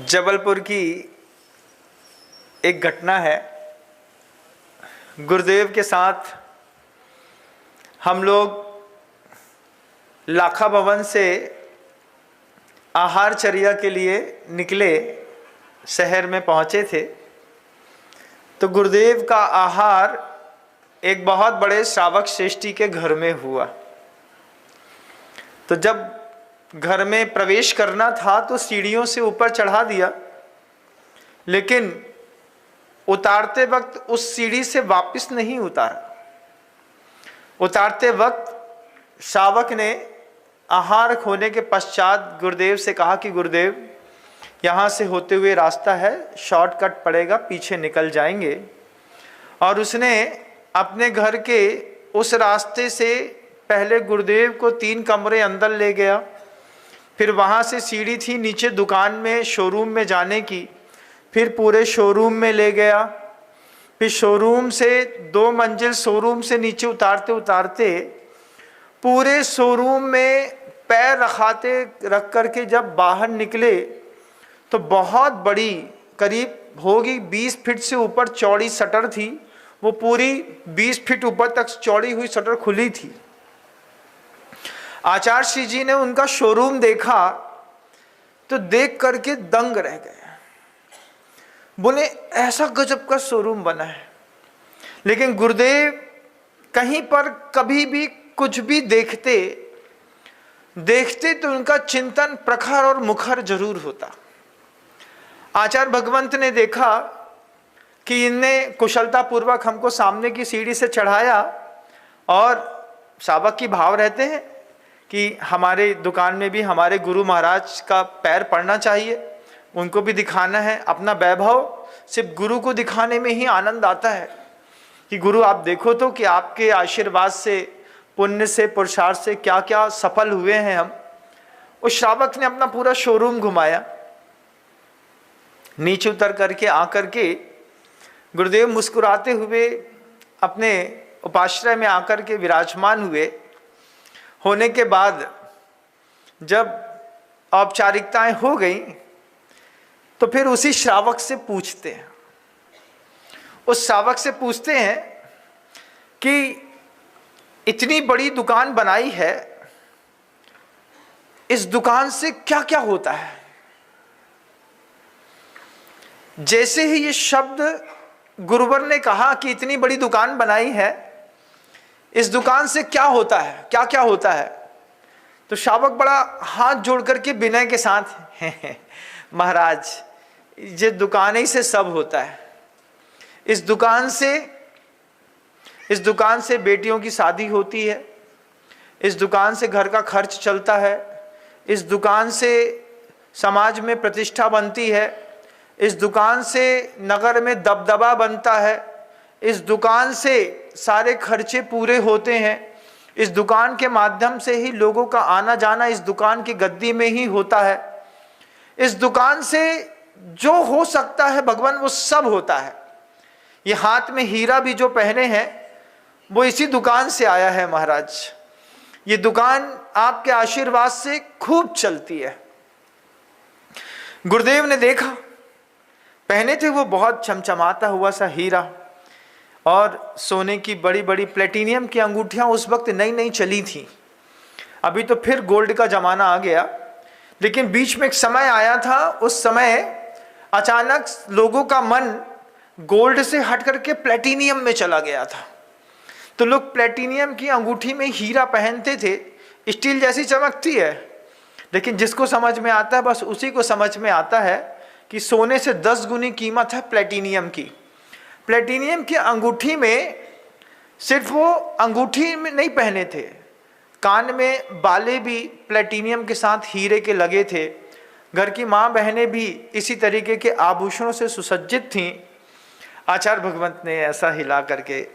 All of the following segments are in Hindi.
जबलपुर की एक घटना है। गुरुदेव के साथ हम लोग लाखा भवन से आहारचर्या के लिए निकले, शहर में पहुंचे थे। तो गुरुदेव का आहार एक बहुत बड़े श्रावक श्रेष्ठी के घर में हुआ। तो जब घर में प्रवेश करना था तो सीढ़ियों से ऊपर चढ़ा दिया, लेकिन उतारते वक्त उस सीढ़ी से वापस नहीं उतारा। उतारते वक्त श्रावक ने आहार खोने के पश्चात गुरुदेव से कहा कि गुरुदेव, यहाँ से होते हुए रास्ता है, शॉर्टकट पड़ेगा, पीछे निकल जाएंगे। और उसने अपने घर के उस रास्ते से पहले गुरुदेव को 3 कमरे अंदर ले गया, फिर वहाँ से सीढ़ी थी नीचे दुकान में, शोरूम में जाने की, फिर पूरे शोरूम में ले गया। फिर शोरूम से 2 मंजिल शोरूम से नीचे उतारते उतारते पूरे शोरूम में पैर रख करके जब बाहर निकले तो बहुत बड़ी, करीब होगी 20 फीट से ऊपर चौड़ी शटर थी। वो पूरी 20 फीट ऊपर तक चौड़ी हुई शटर खुली थी। आचार्य श्री जी ने उनका शोरूम देखा तो देख करके दंग रह गए। बोले, ऐसा गजब का शोरूम बना है। लेकिन गुरुदेव कहीं पर कभी भी कुछ भी देखते तो उनका चिंतन प्रखर और मुखर जरूर होता। आचार्य भगवंत ने देखा कि इनने कुशलता पूर्वक हमको सामने की सीढ़ी से चढ़ाया, और श्रावक की भाव रहते हैं कि हमारे दुकान में भी हमारे गुरु महाराज का पैर पड़ना चाहिए, उनको भी दिखाना है अपना वैभव। सिर्फ गुरु को दिखाने में ही आनंद आता है कि गुरु आप देखो तो कि आपके आशीर्वाद से, पुण्य से, पुरुषार्थ से क्या क्या सफल हुए हैं हम। उस श्रावक ने अपना पूरा शोरूम घुमाया, नीचे उतर करके आकर के गुरुदेव मुस्कुराते हुए अपने उपाश्रय में आकर के विराजमान हुए। होने के बाद जब औपचारिकताएं हो गई तो फिर उसी श्रावक से पूछते हैं, उस श्रावक से पूछते हैं कि इतनी बड़ी दुकान बनाई है, इस दुकान से क्या क्या होता है। जैसे ही ये शब्द गुरुवर ने कहा कि इतनी बड़ी दुकान बनाई है, इस दुकान से क्या होता है, क्या क्या होता है, तो श्रावक बड़ा हाथ जोड़ करके विनय के साथ महाराज, ये दुकान ही से सब होता है। इस दुकान से बेटियों की शादी होती है, इस दुकान से घर का खर्च चलता है, इस दुकान से समाज में प्रतिष्ठा बनती है, इस दुकान से नगर में दबदबा बनता है, इस दुकान से सारे खर्चे पूरे होते हैं, इस दुकान के माध्यम से ही लोगों का आना जाना इस दुकान की गद्दी में ही होता है। इस दुकान से जो हो सकता है भगवान वो सब होता है। ये हाथ में हीरा भी जो पहने हैं वो इसी दुकान से आया है महाराज। ये दुकान आपके आशीर्वाद से खूब चलती है। गुरुदेव ने देखा, पहने थे वो बहुत चमचमाता हुआ सा हीरा, और सोने की बड़ी बड़ी प्लेटिनियम की अंगूठियां उस वक्त नई नई चली थी। अभी तो फिर गोल्ड का जमाना आ गया, लेकिन बीच में एक समय आया था, उस समय अचानक लोगों का मन गोल्ड से हट करके प्लेटिनियम में चला गया था। तो लोग प्लेटिनियम की अंगूठी में हीरा पहनते थे, स्टील जैसी चमकती है, लेकिन जिसको समझ में आता है बस उसी को समझ में आता है कि सोने से 10 गुनी कीमत है प्लेटिनियम की। प्लेटिनियम की अंगूठी में सिर्फ वो अंगूठी में नहीं पहने थे, कान में बाले भी प्लेटिनियम के साथ हीरे के लगे थे। घर की माँ बहनें भी इसी तरीके के आभूषणों से सुसज्जित थीं। आचार्य भगवंत ने ऐसा हिला करके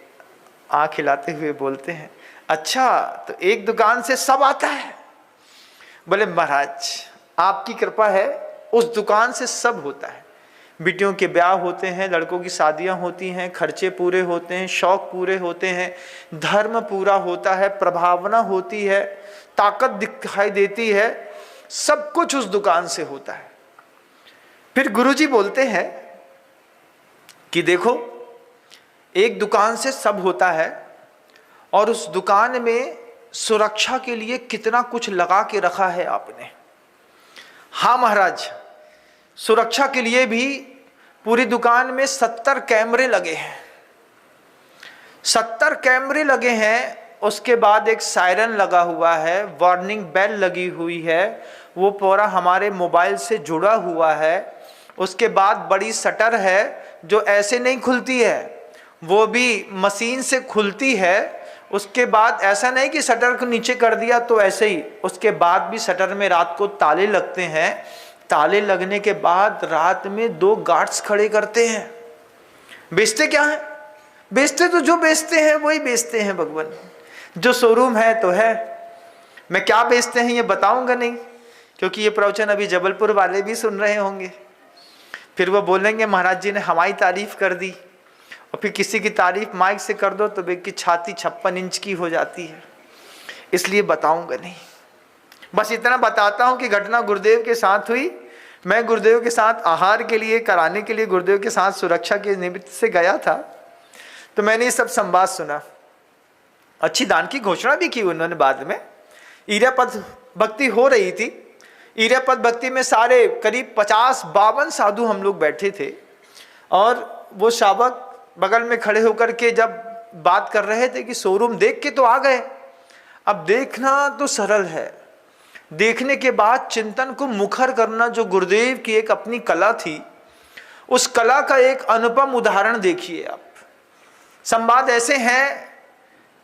आँख हिलाते हुए बोलते हैं, अच्छा तो एक दुकान से सब आता है। बोले महाराज आपकी कृपा है, उस दुकान से सब होता है। बेटियों के ब्याह होते हैं, लड़कों की शादियां होती हैं, खर्चे पूरे होते हैं, शौक पूरे होते हैं, धर्म पूरा होता है, प्रभावना होती है, ताकत दिखाई देती है, सब कुछ उस दुकान से होता है। फिर गुरुजी बोलते हैं कि देखो, एक दुकान से सब होता है और उस दुकान में सुरक्षा के लिए कितना कुछ लगा के रखा है आपने। हाँ महाराज, सुरक्षा के लिए भी पूरी दुकान में 70 कैमरे लगे हैं। 70 कैमरे लगे हैं, उसके बाद एक सायरन लगा हुआ है, वार्निंग बेल लगी हुई है, वो पूरा हमारे मोबाइल से जुड़ा हुआ है। उसके बाद बड़ी शटर है जो ऐसे नहीं खुलती है, वो भी मशीन से खुलती है। उसके बाद ऐसा नहीं कि शटर को नीचे कर दिया तो ऐसे ही, उसके बाद भी शटर में रात को ताले लगते हैं। ताले लगने के बाद रात में 2 गार्ड्स खड़े करते हैं। बेचते क्या है? बेचते तो जो बेचते हैं वही बेचते हैं भगवान। जो शोरूम है तो है, मैं क्या बेचते हैं ये बताऊंगा नहीं, क्योंकि ये प्रवचन अभी जबलपुर वाले भी सुन रहे होंगे। फिर वो बोलेंगे महाराज जी ने हमारी तारीफ कर दी, और फिर किसी की तारीफ माइक से कर दो तो की छाती 56 इंच की हो जाती है, इसलिए बताऊंगा नहीं। बस इतना बताता हूं कि घटना गुरुदेव के साथ हुई। मैं गुरुदेव के साथ आहार के लिए कराने के लिए गुरुदेव के साथ सुरक्षा के निमित्त से गया था, तो मैंने ये सब संवाद सुना। अच्छी दान की घोषणा भी की उन्होंने बाद में। ईरापद भक्ति हो रही थी। ईरापद भक्ति में सारे करीब 50-52 साधु हम लोग बैठे थे, और वो शावक बगल में खड़े होकर के जब बात कर रहे थे कि शोरूम देख के तो आ गए, अब देखना तो सरल है, देखने के बाद चिंतन को मुखर करना जो गुरुदेव की एक अपनी कला थी, उस कला का एक अनुपम उदाहरण देखिए आप। संवाद ऐसे हैं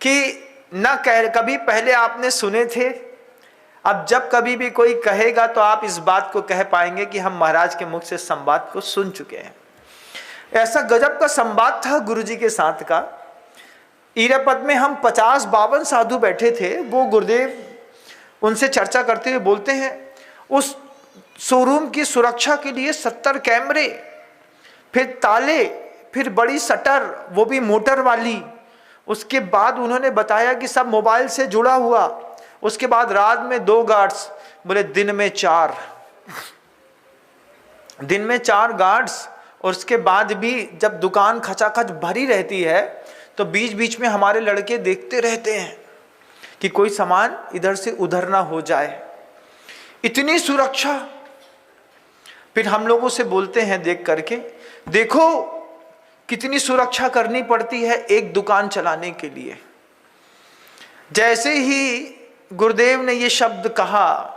कि न कभी पहले आपने सुने थे, अब जब कभी भी कोई कहेगा तो आप इस बात को कह पाएंगे कि हम महाराज के मुख से संवाद को सुन चुके हैं। ऐसा गजब का संवाद था गुरुजी के साथ का। ईरापद में हम 50-52 साधु बैठे थे। वो गुरुदेव उनसे चर्चा करते हुए बोलते हैं, उस शोरूम की सुरक्षा के लिए 70 कैमरे, फिर ताले, फिर बड़ी शटर, वो भी मोटर वाली। उसके बाद उन्होंने बताया कि सब मोबाइल से जुड़ा हुआ। उसके बाद रात में 2 गार्ड्स, बोले दिन में 4 गार्ड्स। और उसके बाद भी जब दुकान खचाखच भरी रहती है तो बीच बीच में हमारे लड़के देखते रहते हैं कि कोई सामान इधर से उधर ना हो जाए, इतनी सुरक्षा। फिर हम लोगों से बोलते हैं देख करके, देखो कितनी सुरक्षा करनी पड़ती है एक दुकान चलाने के लिए। जैसे ही गुरुदेव ने ये शब्द कहा,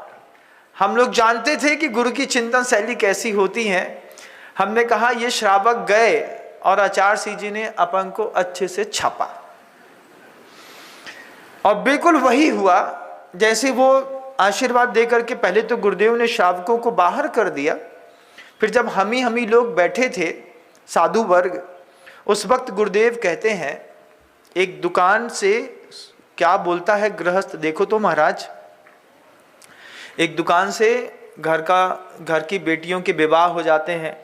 हम लोग जानते थे कि गुरु की चिंतन शैली कैसी होती है। हमने कहा ये श्रावक गए और आचार्य जी ने अपन को अच्छे से छापा, और बिल्कुल वही हुआ जैसे वो आशीर्वाद देकर के पहले तो गुरुदेव ने श्रावकों को बाहर कर दिया। फिर जब हम ही लोग बैठे थे साधु वर्ग, उस वक्त गुरुदेव कहते हैं, एक दुकान से क्या बोलता है गृहस्थ, देखो तो महाराज, एक दुकान से घर की बेटियों के विवाह हो जाते हैं,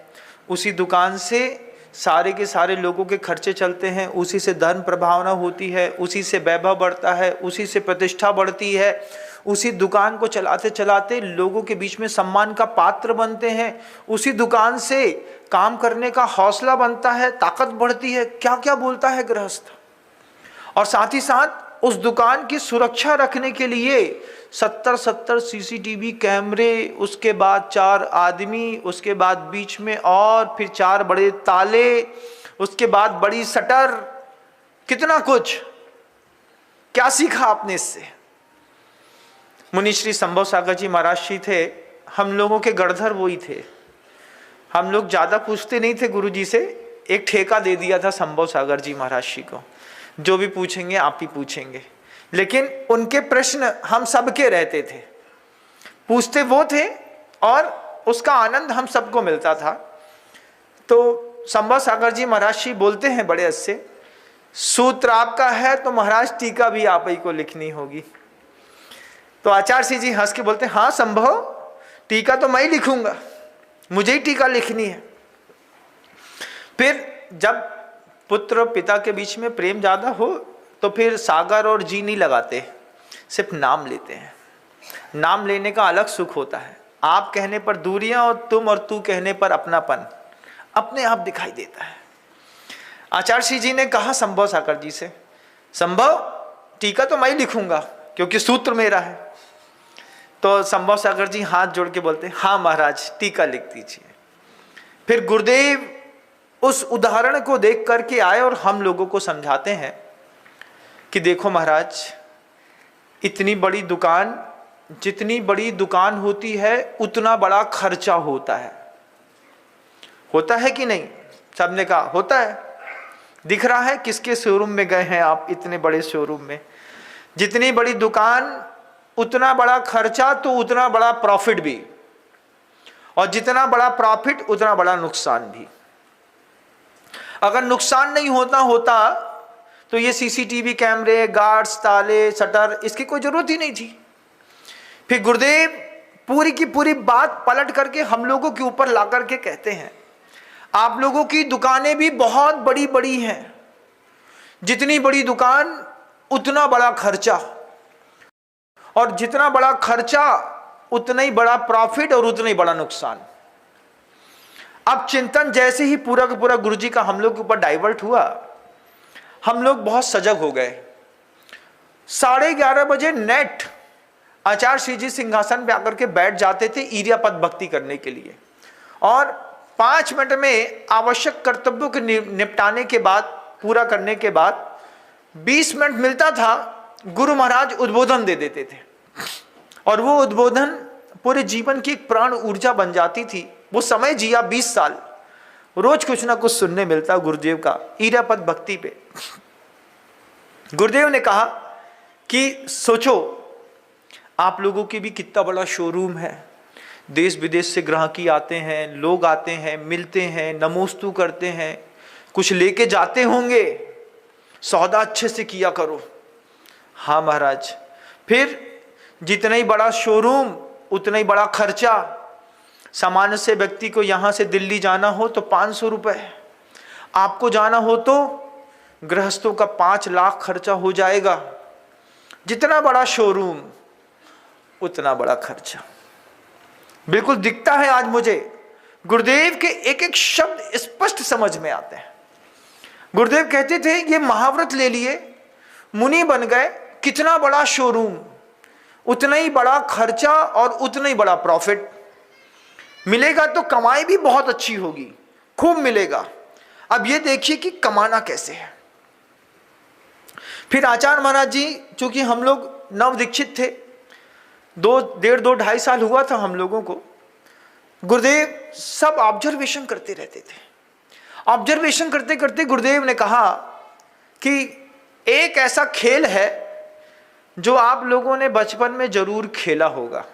उसी दुकान से सारे के सारे लोगों के खर्चे चलते हैं, उसी से धन प्रभावना होती है, उसी से वैभव बढ़ता है, उसी से प्रतिष्ठा बढ़ती है। उसी दुकान को चलाते चलाते लोगों के बीच में सम्मान का पात्र बनते हैं। उसी दुकान से काम करने का हौसला बनता है, ताकत बढ़ती है। क्या क्या बोलता है गृहस्थ। और साथ ही साथ उस दुकान की सुरक्षा रखने के लिए 70 सीसीटीवी कैमरे, उसके बाद 4 आदमी, उसके बाद बीच में और फिर 4 बड़े ताले, उसके बाद बड़ी शटर, कितना कुछ। क्या सीखा आपने इससे? मुनि श्री संभव सागर जी महाराज जी थे, हम लोगों के गढ़धर वही थे। हम लोग ज्यादा पूछते नहीं थे गुरु जी से, एक ठेका दे दिया था संभव सागर जी महाराज जी को, जो भी पूछेंगे आप ही पूछेंगे। लेकिन उनके प्रश्न हम सबके रहते थे, पूछते वो थे और उसका आनंद हम सबको मिलता था। तो संभव सागर जी महाराज जी बोलते हैं बड़े अच्छे, सूत्र आपका है तो महाराज टीका भी आप ही को लिखनी होगी। तो आचार्य जी हंस के बोलते हैं, हाँ संभव, टीका तो मैं ही लिखूंगा, मुझे ही टीका लिखनी है। फिर जब पुत्र और पिता के बीच में प्रेम ज्यादा हो तो फिर सागर और जी नहीं लगाते, सिर्फ नाम लेते हैं। नाम लेने का अलग सुख होता है। आप कहने पर दूरियां और तुम और तू कहने पर अपनापन अपने आप दिखाई देता है। आचार्य श्री जी ने कहा संभव साकर जी से, संभव टीका तो मैं ही लिखूंगा क्योंकि सूत्र मेरा है। तो संभव सागर जी हाथ जोड़ के बोलते, हाँ महाराज टीका लिख दीजिए। फिर गुरुदेव उस उदाहरण को देख करके आए और हम लोगों को समझाते हैं कि देखो महाराज, इतनी बड़ी दुकान, जितनी बड़ी दुकान होती है उतना बड़ा खर्चा होता है कि नहीं? सबने कहा होता है। दिख रहा है किसके शोरूम में गए हैं आप? इतने बड़े शोरूम में। जितनी बड़ी दुकान उतना बड़ा खर्चा तो उतना बड़ा प्रॉफिट भी, और जितना बड़ा प्रॉफिट उतना बड़ा नुकसान भी। अगर नुकसान नहीं होता तो ये सीसीटीवी कैमरे, गार्ड्स, ताले, शटर, इसकी कोई जरूरत ही नहीं थी। फिर गुरुदेव पूरी की पूरी बात पलट करके हम लोगों के ऊपर ला करके कहते हैं, आप लोगों की दुकानें भी बहुत बड़ी बड़ी हैं, जितनी बड़ी दुकान उतना बड़ा खर्चा, और जितना बड़ा खर्चा उतना ही बड़ा प्रॉफिट और उतना ही बड़ा नुकसान। अब चिंतन जैसे ही पूरा का पूरा गुरुजी का हम लोग के ऊपर डाइवर्ट हुआ, हम लोग बहुत सजग हो गए। 11:30 बजे नेट आचार्य श्री जी सिंहासन पे आकर के बैठ जाते थे इरियापद भक्ति करने के लिए, और 5 मिनट में आवश्यक कर्तव्यों के निपटाने के बाद, पूरा करने के बाद 20 मिनट मिलता था, गुरु महाराज उद्बोधन दे देते थे, और वो उद्बोधन पूरे जीवन की एक प्राण ऊर्जा बन जाती थी। वो समय जिया 20 साल, रोज कुछ ना कुछ सुनने मिलता गुरुदेव का इरियापद भक्ति पे। गुरुदेव ने कहा कि सोचो आप लोगों की भी कितना बड़ा शोरूम है, देश विदेश से ग्राहकी आते हैं, लोग आते हैं, मिलते हैं, नमोस्तु करते हैं, कुछ लेके जाते होंगे, सौदा अच्छे से किया करो। हाँ महाराज। फिर जितना ही बड़ा शोरूम उतना ही बड़ा खर्चा। सामान्य से व्यक्ति को यहाँ से दिल्ली जाना हो तो 500 रुपये, आपको जाना हो तो गृहस्थों का 5 लाख खर्चा हो जाएगा। जितना बड़ा शोरूम उतना बड़ा खर्चा। बिल्कुल दिखता है आज मुझे, गुरुदेव के एक एक शब्द स्पष्ट समझ में आते हैं। गुरुदेव कहते थे ये महाव्रत ले लिए, मुनि बन गए, कितना बड़ा शोरूम उतना ही बड़ा खर्चा और उतना ही बड़ा प्रॉफिट। मिलेगा तो कमाई भी बहुत अच्छी होगी, खूब मिलेगा। अब ये देखिए कि कमाना कैसे है। फिर आचार्य महाराज जी, चूंकि हम लोग नव दीक्षित थे, 2.5 साल हुआ था हम लोगों को, गुरुदेव सब ऑब्जर्वेशन करते रहते थे। ऑब्जर्वेशन करते करते गुरुदेव ने कहा कि एक ऐसा खेल है जो आप लोगों ने बचपन में जरूर खेला होगा।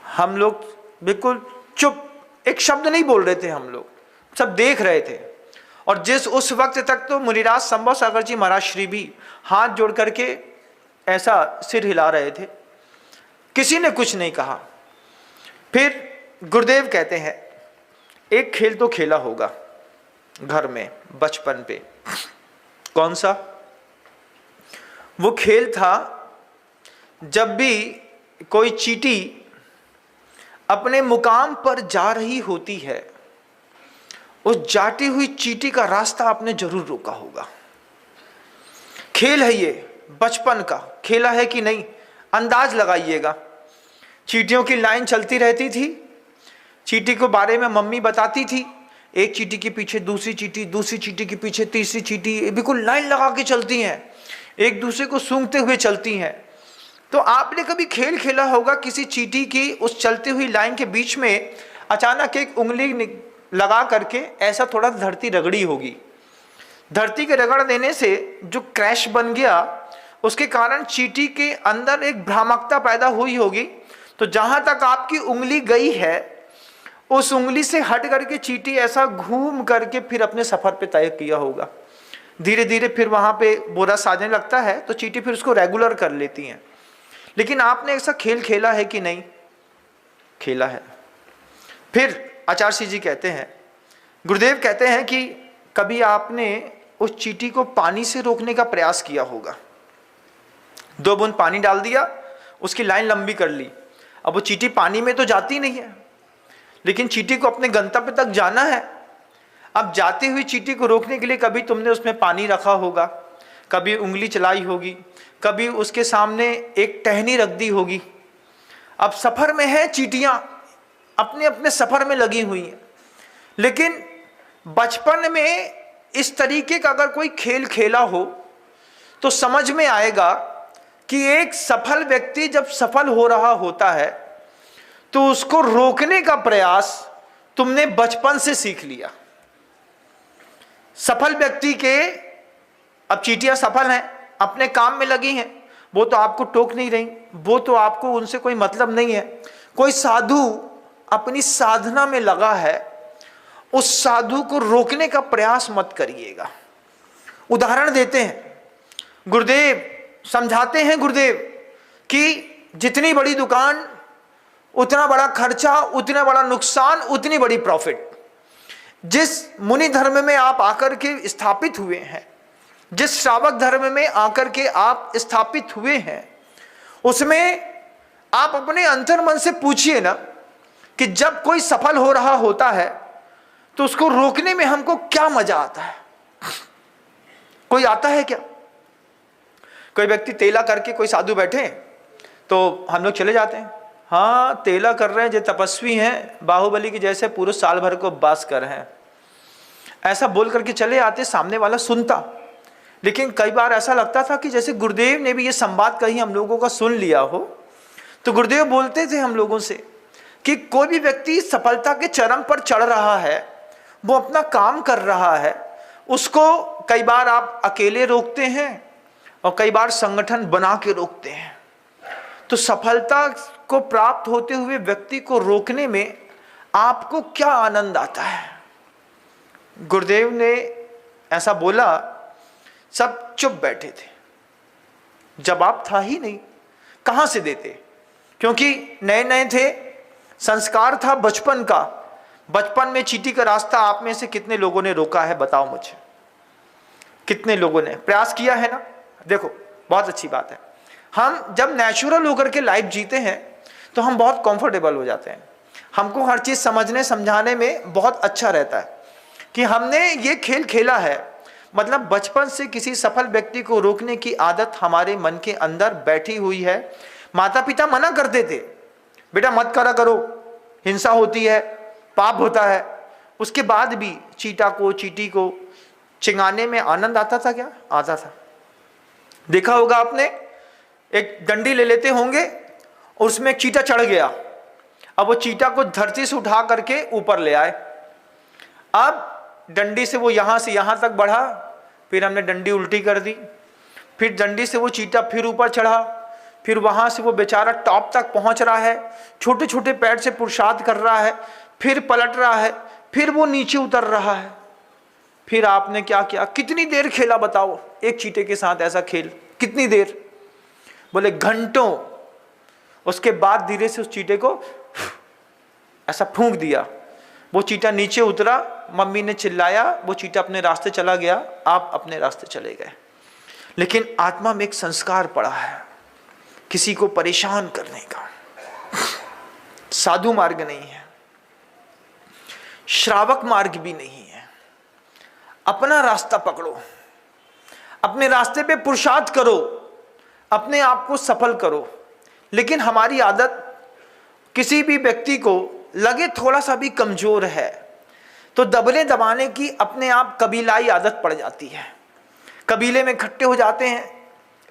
हम लोग बिल्कुल चुप, एक शब्द नहीं बोल रहे थे, हम लोग सब देख रहे थे। और उस वक्त तक तो मुनिराज संभव सागर जी महाराज श्री भी हाथ जोड़ करके ऐसा सिर हिला रहे थे, किसी ने कुछ नहीं कहा। फिर गुरुदेव कहते हैं एक खेल तो खेला होगा घर में बचपन पे। कौन सा? वो खेल था जब भी कोई चींटी अपने मुकाम पर जा रही होती है, उस जाती हुई चींटी का रास्ता आपने जरूर रोका होगा। खेल है ये, बचपन का। खेला है कि नहीं अंदाज लगाइएगा। चींटियों की लाइन चलती रहती थी, चींटी के बारे में मम्मी बताती थी, एक चींटी के पीछे दूसरी चींटी, दूसरी चींटी के पीछे तीसरी चींटी, बिल्कुल लाइन लगा के चलती हैं, एक दूसरे को सूंघते हुए चलती हैं। तो आपने कभी खेल खेला होगा, किसी चींटी की उस चलती हुई लाइन के बीच में अचानक एक उंगली लगा करके ऐसा थोड़ा धरती रगड़ी होगी। धरती के रगड़ देने से जो क्रैश बन गया, उसके कारण चींटी के अंदर एक भ्रामकता पैदा हुई होगी। तो जहां तक आपकी उंगली गई है, उस उंगली से हट करके चींटी ऐसा घूम करके फिर अपने सफर पे तय किया होगा। धीरे धीरे फिर वहां पे बोरा साजने लगता है तो चींटी फिर उसको रेगुलर कर लेती हैं। लेकिन आपने ऐसा खेल खेला है कि नहीं? खेला है। फिर आचार्य श्री जी कहते हैं, गुरुदेव कहते हैं कि कभी आपने उस चींटी को पानी से रोकने का प्रयास किया होगा। 2 बूंद पानी डाल दिया, उसकी लाइन लंबी कर ली। अब वो चींटी पानी में तो जाती नहीं है, लेकिन चींटी को अपने गंतव्य तक जाना है। अब जाती हुई चींटी को रोकने के लिए कभी तुमने उसमें पानी रखा होगा, कभी उंगली चलाई होगी, कभी उसके सामने एक टहनी रख दी होगी। अब सफर में है, चींटियां अपने अपने सफर में लगी हुई हैं। लेकिन बचपन में इस तरीके का अगर कोई खेल खेला हो तो समझ में आएगा कि एक सफल व्यक्ति जब सफल हो रहा होता है तो उसको रोकने का प्रयास तुमने बचपन से सीख लिया। सफल व्यक्ति के, अब चींटियां सफल हैं, अपने काम में लगी हैं, वो तो आपको टोक नहीं रही, वो तो आपको उनसे कोई मतलब नहीं है। कोई साधु अपनी साधना में लगा है, उस साधु को रोकने का प्रयास मत करिएगा। उदाहरण देते हैं, गुरुदेव समझाते हैं, गुरुदेव कि जितनी बड़ी दुकान उतना बड़ा खर्चा, उतना बड़ा नुकसान, उतनी बड़ी प्रॉफिट। जिस मुनि धर्म में आप आकर के स्थापित हुए हैं, जिस श्रावक धर्म में आकर के आप स्थापित हुए हैं, उसमें आप अपने अंतर्मन से पूछिए ना कि जब कोई सफल हो रहा होता है तो उसको रोकने में हमको क्या मजा आता है? कोई आता है क्या? कोई व्यक्ति तेला करके, कोई साधु बैठे तो हम लोग चले जाते हैं, हाँ तेला कर रहे हैं, जो तपस्वी हैं, बाहुबली की जैसे पूरे साल भर को बास कर हैं, ऐसा बोल करके चले आते। सामने वाला सुनता, लेकिन कई बार ऐसा लगता था कि जैसे गुरुदेव ने भी ये संवाद कहीं हम लोगों का सुन लिया हो। तो गुरुदेव बोलते थे हम लोगों से कि कोई भी व्यक्ति सफलता के चरम पर चढ़ रहा है, वो अपना काम कर रहा है, उसको कई बार आप अकेले रोकते हैं और कई बार संगठन बना के रोकते हैं। तो सफलता को प्राप्त होते हुए व्यक्ति को रोकने में आपको क्या आनंद आता है? गुरुदेव ने ऐसा बोला, सब चुप बैठे थे, जवाब था ही नहीं, कहां से देते? क्योंकि नए नए थे, संस्कार था बचपन का। बचपन में चींटी का रास्ता आप में से कितने लोगों ने रोका है? बताओ मुझे, कितने लोगों ने प्रयास किया है ना? देखो बहुत अच्छी बात है, हम जब नेचुरल होकर के लाइफ जीते हैं तो हम बहुत कंफर्टेबल हो जाते हैं। हमको हर चीज समझने समझाने में बहुत अच्छा रहता है कि हमने ये खेल खेला है। मतलब बचपन से किसी सफल व्यक्ति को रोकने की आदत हमारे मन के अंदर बैठी हुई है। माता पिता मना करते थे, बेटा मत करा करो, हिंसा होती है, पाप होता है। उसके बाद भी चींटी को चिंगाने में आनंद आता था क्या? आता था। देखा होगा आपने, एक डंडी ले लेते होंगे और उसमें एक चींटा चढ़ गया, अब वो चींटा को धरती से उठा करके ऊपर ले आए। अब डंडी से वो यहां से यहां तक बढ़ा, फिर हमने डंडी उल्टी कर दी, फिर डंडी से वो चींटा फिर ऊपर चढ़ा, फिर वहां से वो बेचारा टॉप तक पहुंच रहा है, छोटे छोटे पैर से पुरुषार्थ कर रहा है, फिर पलट रहा है, फिर वो नीचे उतर रहा है। फिर आपने क्या किया? कितनी देर खेला बताओ एक चींटे के साथ ऐसा खेल? कितनी देर? बोले घंटों। उसके बाद धीरे से उस चींटे को ऐसा फूंक दिया, वो चींटा नीचे उतरा, मम्मी ने चिल्लाया, वो चींटा अपने रास्ते चला गया, आप अपने रास्ते चले गए। लेकिन आत्मा में एक संस्कार पड़ा है किसी को परेशान करने का। साधु मार्ग नहीं है, श्रावक मार्ग भी नहीं है। अपना रास्ता पकड़ो, अपने रास्ते पे पुरुषार्थ करो, अपने आप को सफल करो। लेकिन हमारी आदत, किसी भी व्यक्ति को लगे थोड़ा सा भी कमजोर है तो दबने दबाने की अपने आप कबीलाई आदत पड़ जाती है। कबीले में इकट्ठे हो जाते हैं,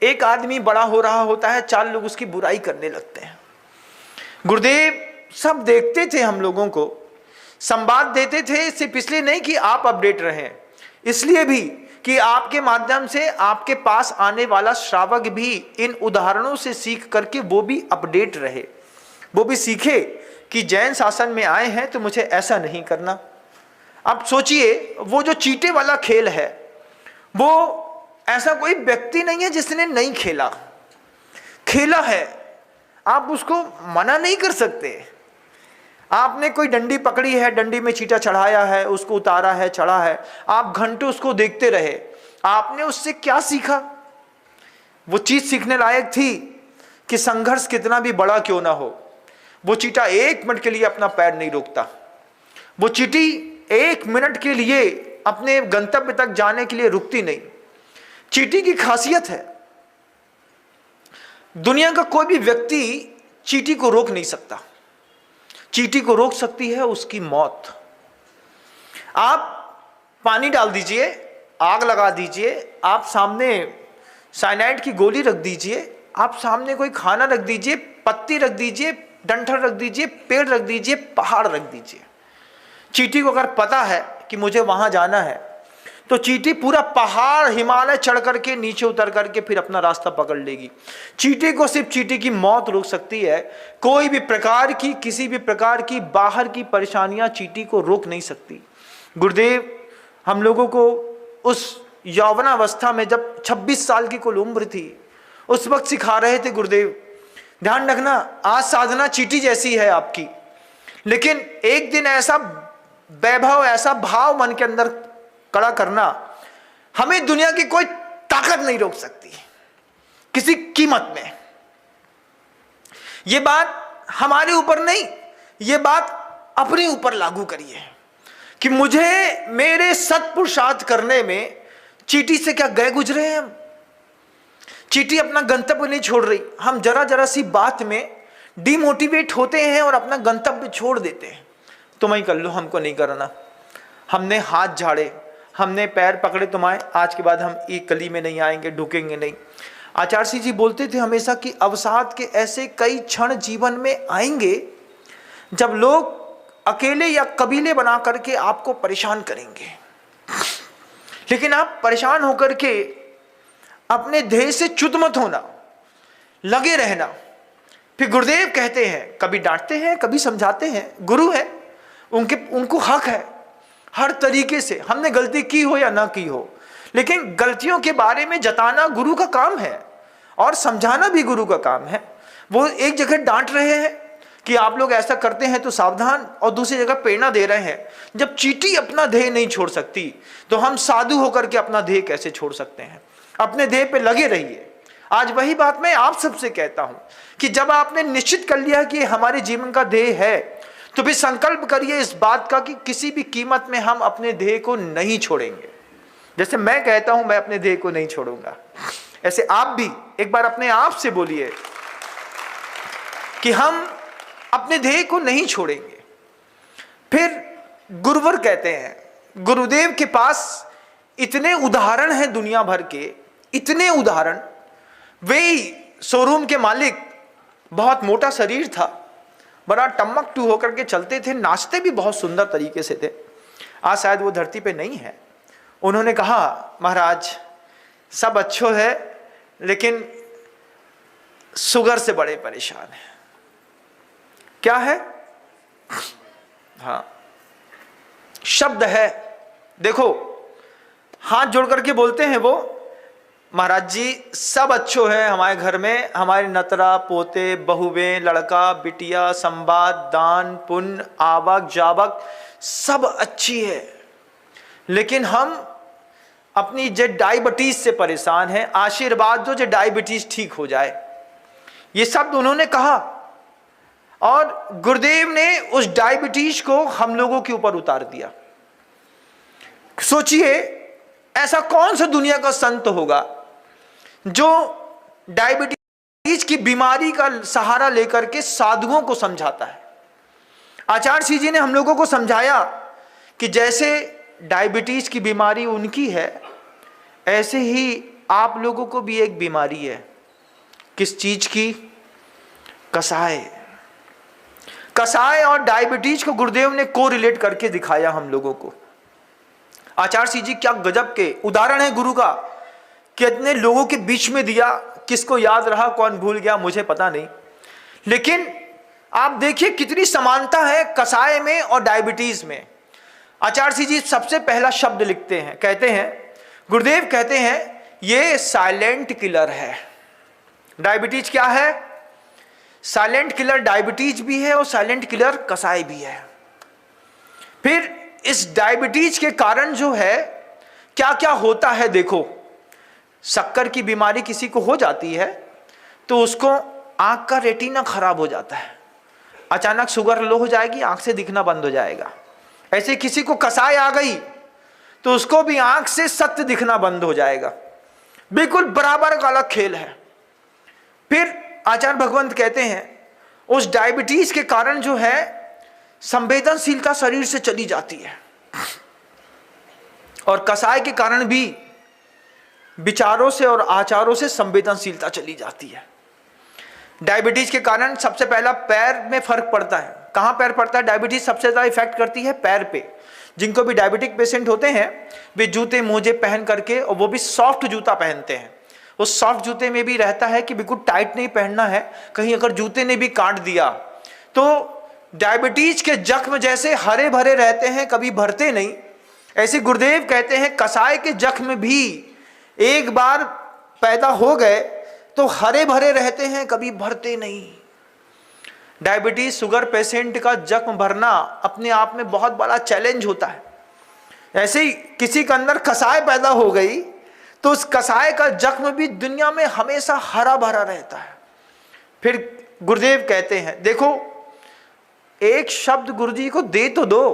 एक आदमी बड़ा हो रहा होता है, 4 लोग उसकी बुराई करने लगते हैं। गुरुदेव सब देखते थे, हम लोगों को संवाद देते थे, सिर्फ इसलिए नहीं कि आप अपडेट रहें, इसलिए भी कि आपके माध्यम से आपके पास आने वाला श्रावक भी इन उदाहरणों से सीख करके वो भी अपडेट रहे, वो भी सीखे कि जैन शासन में आए हैं तो मुझे ऐसा नहीं करना। अब सोचिए, वो जो चींटे वाला खेल है, वो ऐसा कोई व्यक्ति नहीं है जिसने नहीं खेला, खेला है। आप उसको मना नहीं कर सकते। आपने कोई डंडी पकड़ी है, डंडी में चींटा चढ़ाया है, उसको उतारा है, चढ़ा है, आप घंटों उसको देखते रहे, आपने उससे क्या सीखा? वो चीज सीखने लायक थी कि संघर्ष कितना भी बड़ा क्यों ना हो, वो चींटी 1 मिनट के लिए अपना पैर नहीं रोकता। वो चींटी 1 मिनट के लिए अपने गंतव्य तक जाने के लिए रुकती नहीं। चींटी की खासियत है, दुनिया का कोई भी व्यक्ति चींटी को रोक नहीं सकता। चींटी को रोक सकती है उसकी मौत। आप पानी डाल दीजिए, आग लगा दीजिए, आप सामने साइनाइड की गोली रख दीजिए, आप सामने कोई खाना रख दीजिए, पत्ती रख दीजिए, डंठल रख दीजिए, पेड़ रख दीजिए, पहाड़ रख दीजिए। चींटी को अगर पता है कि मुझे वहां जाना है तो चींटी पूरा पहाड़ हिमालय चढ़ करके नीचे उतर करके फिर अपना रास्ता पकड़ लेगी। चींटी को सिर्फ चींटी की मौत रोक सकती है, कोई भी प्रकार की किसी भी प्रकार की बाहर की परेशानियां चींटी को रोक नहीं सकती। गुरुदेव हम लोगों को उस यौवनावस्था में जब 26 साल की कुल उम्र थी उस वक्त सिखा रहे थे, गुरुदेव ध्यान रखना आज साधना चींटी जैसी है आपकी, लेकिन एक दिन ऐसा वैभव ऐसा भाव मन के अंदर कड़ा करना, हमें दुनिया की कोई ताकत नहीं रोक सकती किसी कीमत में। यह बात हमारे ऊपर नहीं, यह बात अपने ऊपर लागू करिए कि मुझे मेरे सत्पुरुषार्थ करने में चींटी से क्या गए गुजरे हैं हम। चींटी अपना गंतव्य नहीं छोड़ रही, हम जरा जरा सी बात में डिमोटिवेट होते हैं और अपना गंतव्य छोड़ देते हैं। तुम ही कर लो, हमको नहीं करना। हमने हाथ झाड़े, हमने पैर पकड़े तुम्हारे, आज के बाद हम एक गली में नहीं आएंगे, ढुकेंगे नहीं। आचार्य सिंह जी बोलते थे हमेशा कि अवसाद के ऐसे कई क्षण जीवन में आएंगे जब लोग अकेले या कबीले बना करके आपको परेशान करेंगे, लेकिन आप परेशान होकर के अपने ध्येय से च्युत मत होना, लगे रहना। फिर गुरुदेव कहते हैं, कभी डांटते हैं कभी समझाते हैं, गुरु है उनको हक है हर तरीके से, हमने गलती की हो या ना की हो, लेकिन गलतियों के बारे में जताना गुरु का काम है और समझाना भी गुरु का काम है। वो एक जगह डांट रहे हैं कि आप लोग ऐसा करते हैं तो सावधान, और दूसरी जगह प्रेरणा दे रहे हैं। जब चींटी अपना ध्येय नहीं छोड़ सकती तो हम साधु होकर के अपना ध्येय कैसे छोड़ सकते हैं। अपने ध्येय पे लगे रहिए। आज वही बात मैं आप सबसे कहता हूं कि जब आपने निश्चित कर लिया कि हमारे जीवन का ध्येय है तो फिर संकल्प करिए इस बात का कि किसी भी कीमत में हम अपने ध्येय को नहीं छोड़ेंगे। जैसे मैं कहता हूं मैं अपने ध्येय को नहीं छोड़ूंगा, ऐसे आप भी एक बार अपने आप से बोलिए कि हम अपने ध्येय को नहीं छोड़ेंगे। फिर गुरुवर कहते हैं, गुरुदेव के पास इतने उदाहरण हैं दुनिया भर के, इतने उदाहरण। वे शोरूम के मालिक, बहुत मोटा शरीर था, बड़ा टम्मक टू होकर के चलते थे, नाचते भी बहुत सुंदर तरीके से थे। आज शायद वो धरती पे नहीं है। उन्होंने कहा महाराज सब अच्छो है लेकिन शुगर से बड़े परेशान हैं। क्या है? हाँ शब्द है, देखो हाथ जोड़ करके बोलते हैं वो, महाराज जी सब अच्छो है हमारे घर में, हमारे नतरा पोते बहुएं लड़का बिटिया संवाद दान पुण्य आवक जावक सब अच्छी है, लेकिन हम अपनी जे डायबिटीज से परेशान हैं, आशीर्वाद दो जो डायबिटीज ठीक हो जाए। ये शब्द उन्होंने कहा और गुरुदेव ने उस डायबिटीज को हम लोगों के ऊपर उतार दिया। सोचिए ऐसा कौन सा दुनिया का संत होगा जो डायबिटीज की बीमारी का सहारा लेकर के साधुओं को समझाता है। आचार्य सिंह जी ने हम लोगों को समझाया कि जैसे डायबिटीज की बीमारी उनकी है ऐसे ही आप लोगों को भी एक बीमारी है। किस चीज की? कसाय। कसाय और डायबिटीज को गुरुदेव ने को रिलेट करके दिखाया हम लोगों को। आचार्य सिंह जी क्या गजब के उदाहरण है गुरु का, कितने लोगों के बीच में दिया, किसको याद रहा कौन भूल गया मुझे पता नहीं, लेकिन आप देखिए कितनी समानता है कसाय में और डायबिटीज में। आचार्य सिंह जी सबसे पहला शब्द लिखते हैं, कहते हैं, गुरुदेव कहते हैं ये साइलेंट किलर है। डायबिटीज क्या है? साइलेंट किलर डायबिटीज भी है और साइलेंट किलर कसाय भी है। फिर इस डायबिटीज के कारण जो है क्या क्या होता है देखो, शक्कर की बीमारी किसी को हो जाती है तो उसको आंख का रेटिना खराब हो जाता है, अचानक शुगर लो हो जाएगी, आंख से दिखना बंद हो जाएगा। ऐसे किसी को कसाई आ गई तो उसको भी आंख से सत्य दिखना बंद हो जाएगा। बिल्कुल बराबर का अलग खेल है। फिर आचार्य भगवंत कहते हैं उस डायबिटीज के कारण जो है संवेदनशीलता शरीर से चली जाती है, और कसाय के कारण भी विचारों से और आचारों से संवेदनशीलता चली जाती है। डायबिटीज के कारण सबसे पहला पैर में फर्क पड़ता है। कहां पैर पड़ता है? डायबिटीज सबसे ज्यादा इफेक्ट करती है पैर पे। जिनको भी डायबिटिक पेशेंट होते हैं वे जूते मोजे पहन करके, और वो भी सॉफ्ट जूता पहनते हैं। उस सॉफ्ट जूते में भी रहता है कि बिल्कुल टाइट नहीं पहनना है, कहीं अगर जूते ने भी काट दिया तो डायबिटीज के जख्म जैसे हरे भरे रहते हैं, कभी भरते नहीं। ऐसे गुरुदेव कहते हैं कसाय के जख्म भी एक बार पैदा हो गए तो हरे भरे रहते हैं, कभी भरते नहीं। डायबिटीज शुगर पेशेंट का जख्म भरना अपने आप में बहुत बड़ा चैलेंज होता है। ऐसे ही किसी के अंदर कसाय पैदा हो गई तो उस कसाय का जख्म भी दुनिया में हमेशा हरा भरा रहता है। फिर गुरुदेव कहते हैं देखो एक शब्द गुरुजी को दे तो दो,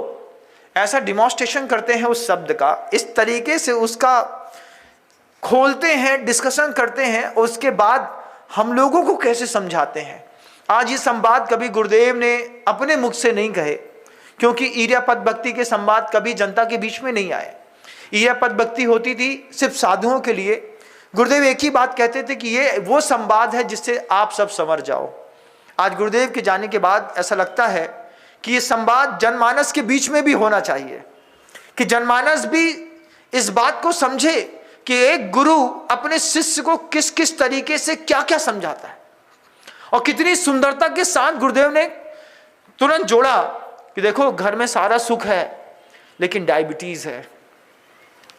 ऐसा डिमॉन्स्ट्रेशन करते हैं उस शब्द का, इस तरीके से उसका खोलते हैं, डिस्कशन करते हैं, उसके बाद हम लोगों को कैसे समझाते हैं। आज ये संवाद कभी गुरुदेव ने अपने मुख से नहीं कहे, क्योंकि इरियापद भक्ति के संवाद कभी जनता के बीच में नहीं आए। इरियापद भक्ति होती थी सिर्फ साधुओं के लिए। गुरुदेव एक ही बात कहते थे कि ये वो संवाद है जिससे आप सब संवर जाओ। आज गुरुदेव के जाने के बाद ऐसा लगता है कि ये संवाद जनमानस के बीच में भी होना चाहिए, कि जनमानस भी इस बात को समझे कि एक गुरु अपने शिष्य को किस किस तरीके से क्या क्या समझाता है। और कितनी सुंदरता के साथ गुरुदेव ने तुरंत जोड़ा कि देखो घर में सारा सुख है लेकिन डायबिटीज है।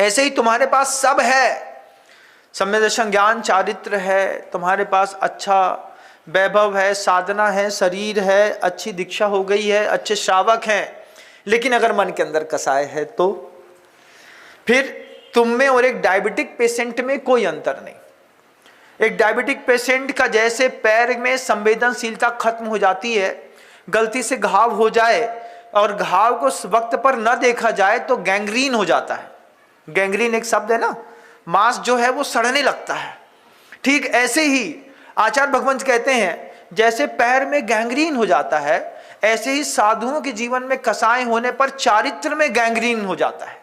ऐसे ही तुम्हारे पास सब है, सम्यक दर्शन ज्ञान चारित्र है, तुम्हारे पास अच्छा वैभव है, साधना है, शरीर है, अच्छी दीक्षा हो गई है, अच्छे श्रावक हैं, लेकिन अगर मन के अंदर कसाय है तो फिर तुम में और एक डायबिटिक पेशेंट में कोई अंतर नहीं। एक डायबिटिक पेशेंट का जैसे पैर में संवेदनशीलता खत्म हो जाती है, गलती से घाव हो जाए और घाव को वक्त पर न देखा जाए तो गैंग्रीन हो जाता है। गैंग्रीन एक शब्द है ना, मांस जो है वो सड़ने लगता है। ठीक ऐसे ही आचार्य भगवंत कहते हैं जैसे पैर में गैंग्रीन हो जाता है, ऐसे ही साधुओं के जीवन में कसाय होने पर चारित्र में गैंग्रीन हो जाता है।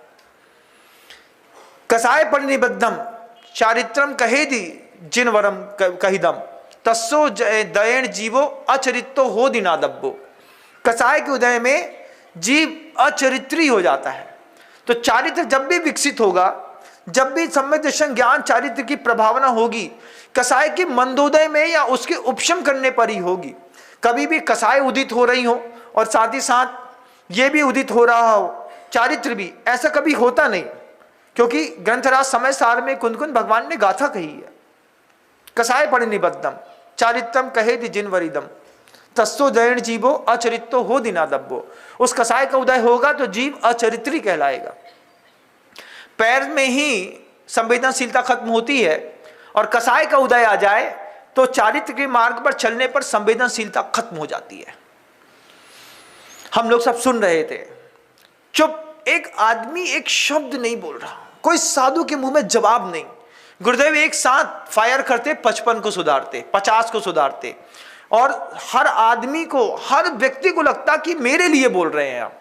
कसाय परिनिबद्धम चारित्रम कहेदी जिनवरम कहिदम तस्सो दयेण जीवो अचरित्तो हो दिनादब्बो। कसाय के उदय में जीव अचरित्री हो जाता है। तो चारित्र जब भी विकसित होगा, जब भी सम्यक दर्शन ज्ञान चारित्र की प्रभावना होगी, कसाय के मंदोदय में या उसके उपशम करने पर ही होगी। कभी भी कसाय उदित हो रही हो और साथ ही साथ ये भी उदित हो रहा हो चारित्र भी, ऐसा कभी होता नहीं। क्योंकि ग्रंथराज समय सार में कुंद भगवान ने गाथा कही है, कसाय परिनिबद्धम चारित्रम कहेदि जिनवरिदम तस्सो दयेण जीवो अचरित्तो हो दिनादब्बो। उस कसाय का उदय होगा तो जीव अचरित्री कहलाएगा। पैर में ही संवेदनशीलता खत्म होती है और कसाय का उदय आ जाए तो चारित्र के मार्ग पर चलने पर संवेदनशीलता खत्म हो जाती है। हम लोग सब सुन रहे थे, चुप, एक आदमी एक शब्द नहीं बोल रहा, कोई साधु के मुंह में जवाब नहीं। गुरुदेव एक साथ फायर करते, 55 को सुधारते, 50 को सुधारते, और हर आदमी को, हर व्यक्ति को लगता कि मेरे लिए बोल रहे हैं आप।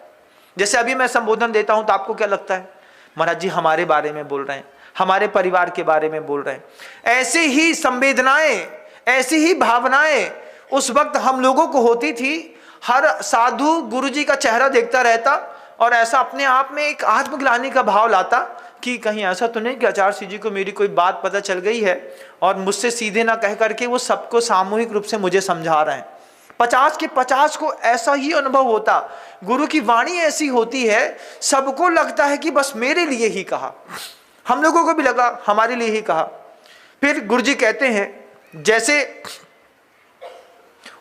जैसे अभी मैं संबोधन देता हूं तो आपको क्या लगता है, महाराज जी हमारे बारे में बोल रहे हैं, हमारे परिवार के बारे में बोल रहे हैं। ऐसे ही संवेदनाएं, ऐसी ही भावनाएं उस वक्त हम लोगों को होती थी। हर साधु गुरु जी का चेहरा देखता रहता और ऐसा अपने आप में एक आत्मग्लानि का भाव लाता कि कहीं ऐसा तो नहीं कि आचार्य जी को मेरी कोई बात पता चल गई है और मुझसे सीधे ना कह करके वो सबको सामूहिक रूप से मुझे समझा रहे हैं। 50 के 50 को ऐसा ही अनुभव होता। गुरु की वाणी ऐसी होती है, सबको लगता है कि बस मेरे लिए ही कहा। हम लोगों को भी लगा हमारे लिए ही कहा। फिर गुरु जी कहते हैं जैसे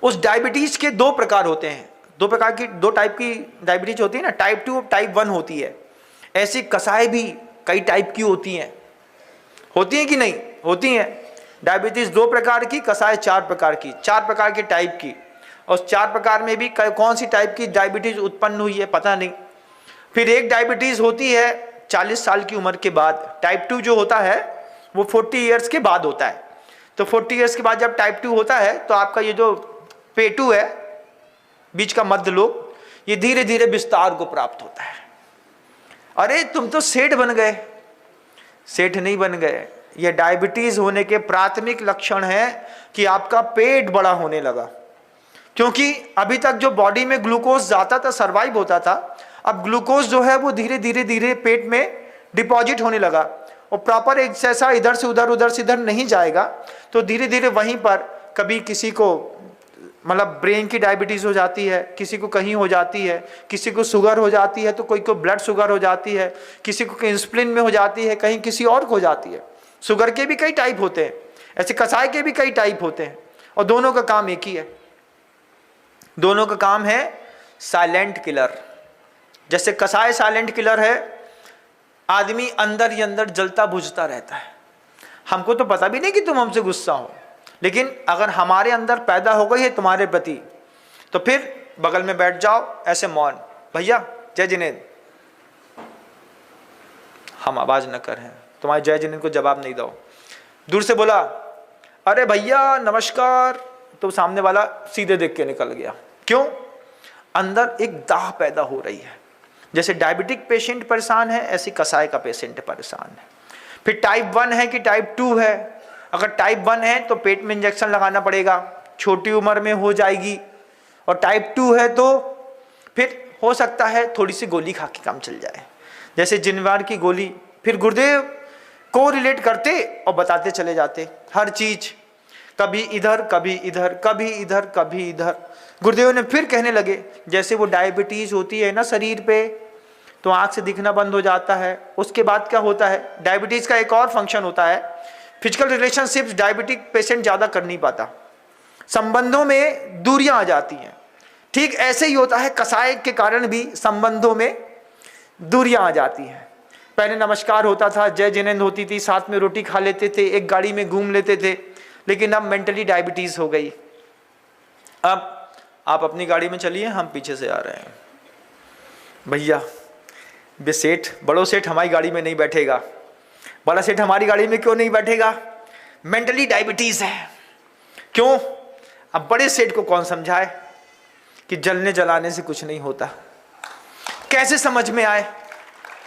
उस डायबिटीज के 2 प्रकार होते हैं, 2 टाइप की डायबिटीज होती है ना, टाइप 2 टाइप 1 होती है। ऐसी कसाय भी कई टाइप की होती हैं कि नहीं? होती हैं। डायबिटीज 2 प्रकार की, कसाय 4 प्रकार की, 4 प्रकार के टाइप की। और उस 4 प्रकार में भी कौन सी टाइप की डायबिटीज उत्पन्न हुई है पता नहीं। फिर एक डायबिटीज होती है 40 साल की उम्र के बाद। टाइप 2 जो होता है वो 40 ईयर्स के बाद होता है। तो 40 ईयर्स के बाद जब टाइप 2 होता है तो आपका ये जो पेटू है, बीच का मध्य लोब, ये धीरे धीरे विस्तार को प्राप्त होता है। अरे तुम तो सेठ बन गए। सेठ नहीं बन गए, ये डायबिटीज होने के प्राथमिक लक्षण है कि आपका पेट बड़ा होने लगा। क्योंकि अभी तक जो बॉडी में ग्लूकोज जाता था, सर्वाइव होता था, अब ग्लूकोज जो है वो धीरे धीरे धीरे पेट में डिपॉजिट होने लगा और प्रॉपर एक जैसा इधर से उधर, उधर से इधर नहीं जाएगा। तो धीरे धीरे वहीं पर कभी किसी को मतलब ब्रेन की डायबिटीज हो जाती है, किसी को कहीं हो जाती है, किसी को शुगर हो जाती है, तो कोई को ब्लड शुगर हो जाती है, किसी को इंसुलिन में हो जाती है, कहीं किसी और को हो जाती है। शुगर के भी कई टाइप होते हैं, ऐसे कसाय के भी कई टाइप होते हैं, और दोनों का काम एक ही है। दोनों का काम है साइलेंट किलर। जैसे कसाय साइलेंट किलर है, आदमी अंदर ही अंदर जलता बुझता रहता है। हमको तो पता भी नहीं कि तुम हमसे गुस्सा हो, लेकिन अगर हमारे अंदर पैदा हो गई है तुम्हारे प्रति, तो फिर बगल में बैठ जाओ ऐसे मौन, भैया जय जिनेंद्र, हम आवाज न करें, तुम्हारे जय जिनेंद्र को जवाब नहीं दो। दूर से बोला अरे भैया नमस्कार, तो सामने वाला सीधे देख के निकल गया। क्यों? अंदर एक दाह पैदा हो रही है। जैसे डायबिटिक पेशेंट परेशान है, ऐसी कसाय का पेशेंट परेशान है। फिर टाइप 1 है कि टाइप 2 है। अगर टाइप 1 है तो पेट में इंजेक्शन लगाना पड़ेगा, छोटी उम्र में हो जाएगी। और टाइप 2 है तो फिर हो सकता है थोड़ी सी गोली खा के काम चल जाए, जैसे जिनवार की गोली। फिर गुरुदेव को रिलेट करते और बताते चले जाते हर चीज, कभी इधर कभी इधर, कभी इधर कभी इधर। गुरुदेव ने फिर कहने लगे जैसे वो डायबिटीज होती है ना शरीर पे, तो आंख से दिखना बंद हो जाता है। उसके बाद क्या होता है, डायबिटीज का एक और फंक्शन होता है, फिजिकल रिलेशनशिप्स डायबिटिक पेशेंट ज्यादा कर नहीं पाता, संबंधों में दूरियां आ जाती हैं। ठीक ऐसे ही होता है, कसाय के कारण भी संबंधों में दूरियां आ जाती हैं। पहले नमस्कार होता था, जय जिनेंद्र होती थी, साथ में रोटी खा लेते थे, एक गाड़ी में घूम लेते थे, लेकिन अब मेंटली डायबिटीज हो गई। अब आप अपनी गाड़ी में चलिए, हम पीछे से आ रहे हैं। भैया बे सेठ, बड़ो सेठ हमारी गाड़ी में नहीं बैठेगा, बड़ा सेठ हमारी गाड़ी में क्यों नहीं बैठेगा? मेंटली डायबिटीज है। क्यों? अब बड़े सेठ को कौन समझाए कि जलने जलाने से कुछ नहीं होता, कैसे समझ में आए?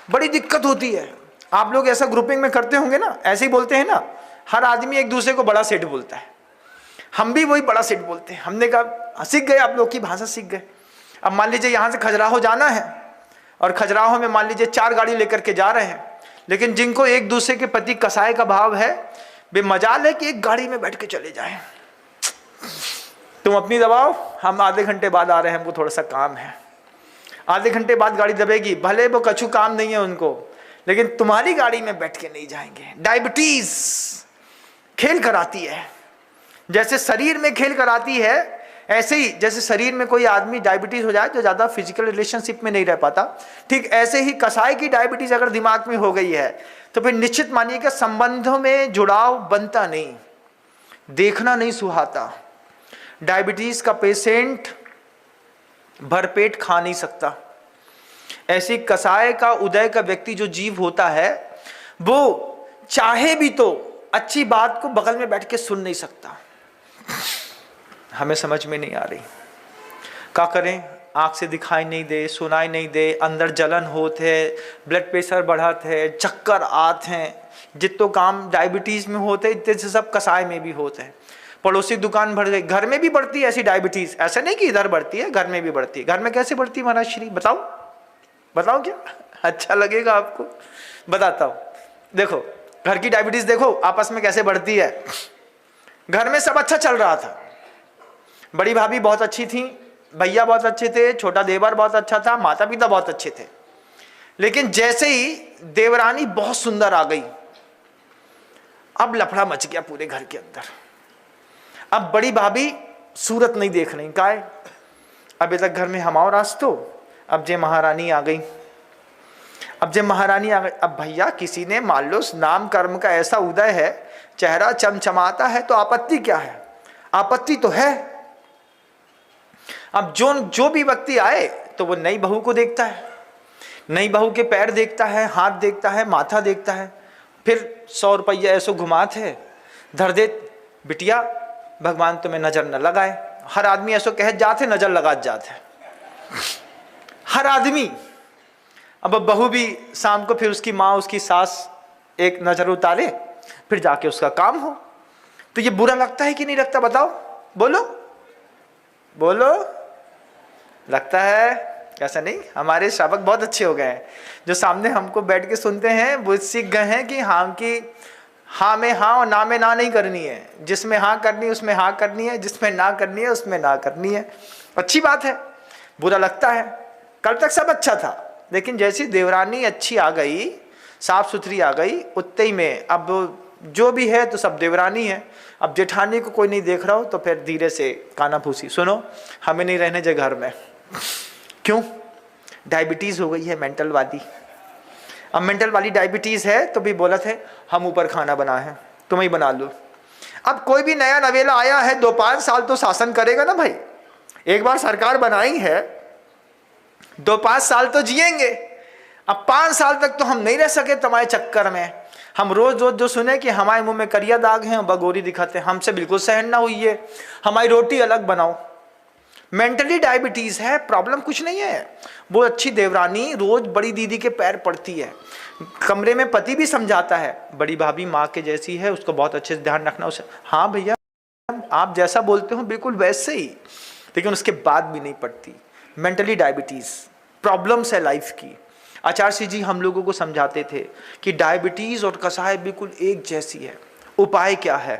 बड़ी दिक्कत होती है। आप लोग ऐसा ग्रुपिंग में करते होंगे ना, ऐसे ही बोलते हैं ना, हर आदमी एक दूसरे को बड़ा सेठ बोलता है। हम भी वही बड़ा सेठ बोलते हैं। हमने कहा सीख गए, आप लोग की भाषा सीख गए। अब मान लीजिए यहाँ से खजुराहो जाना है, और खजुराहो में मान लीजिए 4 गाड़ी लेकर के जा रहे हैं, लेकिन जिनको एक दूसरे के प्रति कसाय का भाव है, वे मजाल है कि एक गाड़ी में बैठ के चले जाएं। तुम अपनी दबाओ, हम आधे घंटे बाद आ रहे हैं, हमको थोड़ा सा काम है। आधे घंटे बाद गाड़ी दबेगी, भले वो कछु काम नहीं है उनको, लेकिन तुम्हारी गाड़ी में बैठ के नहीं जाएंगे। डायबिटीज खेल कराती है, जैसे शरीर में खेल कराती है, ऐसे ही जैसे शरीर में कोई आदमी डायबिटीज हो जाए तो ज्यादा फिजिकल रिलेशनशिप में नहीं रह पाता, ठीक ऐसे ही कसाय की डायबिटीज अगर दिमाग में हो गई है तो फिर निश्चित मानिएगा संबंधों में जुड़ाव बनता नहीं, देखना नहीं सुहाता। डायबिटीज का पेशेंट भरपेट खा नहीं सकता। ऐसी कसाय का उदय का व्यक्ति जो जीव होता है, वो चाहे भी तो अच्छी बात को बगल में बैठ के सुन नहीं सकता। हमें समझ में नहीं आ रही, क्या करें? आंख से दिखाई नहीं दे, सुनाई नहीं दे, अंदर जलन होते है, ब्लड प्रेशर बढ़त है, चक्कर आते हैं। जितो काम डायबिटीज में होते इतने से सब कसाय में भी होते हैं। पड़ोसी दुकान भर गई, घर में भी बढ़ती है ऐसी डायबिटीज। ऐसा नहीं कि इधर बढ़ती है, घर में भी बढ़ती है। घर में कैसे बढ़ती है महाराज श्री, बताओ बताओ, क्या अच्छा लगेगा आपको? बताता हूँ। देखो घर की डायबिटीज देखो आपस में कैसे बढ़ती है। घर में सब अच्छा चल रहा था, बड़ी भाभी बहुत अच्छी थी, भैया बहुत अच्छे थे, छोटा देवर बहुत अच्छा था, माता पिता बहुत अच्छे थे, लेकिन जैसे ही देवरानी बहुत सुंदर आ गई, अब लफड़ा मच गया पूरे घर के अंदर। अब बड़ी भाभी सूरत नहीं देख रही, का है अभी तक घर में हमाओ रास्तो, अब जे महारानी आ गई। अब जब महारानी आ गई, अब भैया किसी ने मान लो नाम कर्म का ऐसा उदय है, चेहरा चमचमाता है, तो आपत्ति क्या है? आपत्ति तो है, अब जो भी व्यक्ति आए तो वो नई बहू को देखता है, नई बहू के पैर देखता है, हाथ देखता है, माथा देखता है, फिर 100 रुपया ऐसो घुमाते धर दे, बिटिया भगवान तुम्हें नजर न लगाए। हर आदमी ऐसो कह जाते, नजर लगा जाते, हर आदमी। अब बहू भी शाम को फिर उसकी माँ, उसकी सास एक नजर उतारे, फिर जाके उसका काम हो। तो ये बुरा लगता है कि नहीं लगता, बताओ, बोलो बोलो, लगता है? कैसा नहीं, हमारे श्रावक बहुत अच्छे हो गए हैं, जो सामने हमको बैठ के सुनते हैं वो सीख गए हैं कि हाँ की हाँ में हाँ और ना में ना नहीं करनी है। जिसमें हाँ करनी है उसमें हाँ करनी है, जिसमें ना करनी है उसमें ना करनी है। अच्छी बात है, बुरा लगता है। कल तक सब अच्छा था, लेकिन जैसी देवरानी अच्छी आ गई, साफ सुथरी आ गई, उतने ही में अब जो भी है तो सब देवरानी है। अब जेठानी को कोई नहीं देख रहा हो तो फिर धीरे से काना फूसी, सुनो हमें नहीं रहने जे घर में। क्यों? डायबिटीज हो गई है मेंटल वाली। अब मेंटल वाली डायबिटीज है तो भी बोला थे हम ऊपर खाना बनाए, तुम ही बना लो। अब कोई भी नया नवेला आया है 2-5 साल तो शासन करेगा ना भाई। एक बार सरकार बनाई है, 2-5 साल तो जिएंगे। अब 5 साल तक तो हम नहीं रह सके तुम्हारे चक्कर में। हम रोज रोज जो सुने कि हमारे मुंह में करिया दाग है, बगोरी दिखाते, हमसे बिल्कुल सहन ना हुई है। हमारी रोटी अलग बनाओ। मेंटली डायबिटीज है, प्रॉब्लम कुछ नहीं है। वो अच्छी देवरानी रोज बड़ी दीदी के पैर पड़ती है, कमरे में पति भी समझाता है, बड़ी भाभी माँ के जैसी है, उसको बहुत अच्छे से ध्यान रखना उसे। हाँ भैया आप जैसा बोलते हो बिल्कुल वैसे ही, लेकिन उसके बाद भी नहीं पड़ती। मेंटली डायबिटीज प्रॉब्लम्स है लाइफ की। आचार्य जी हम लोगों को समझाते थे कि डायबिटीज और कसाय बिल्कुल एक जैसी है। उपाय क्या है?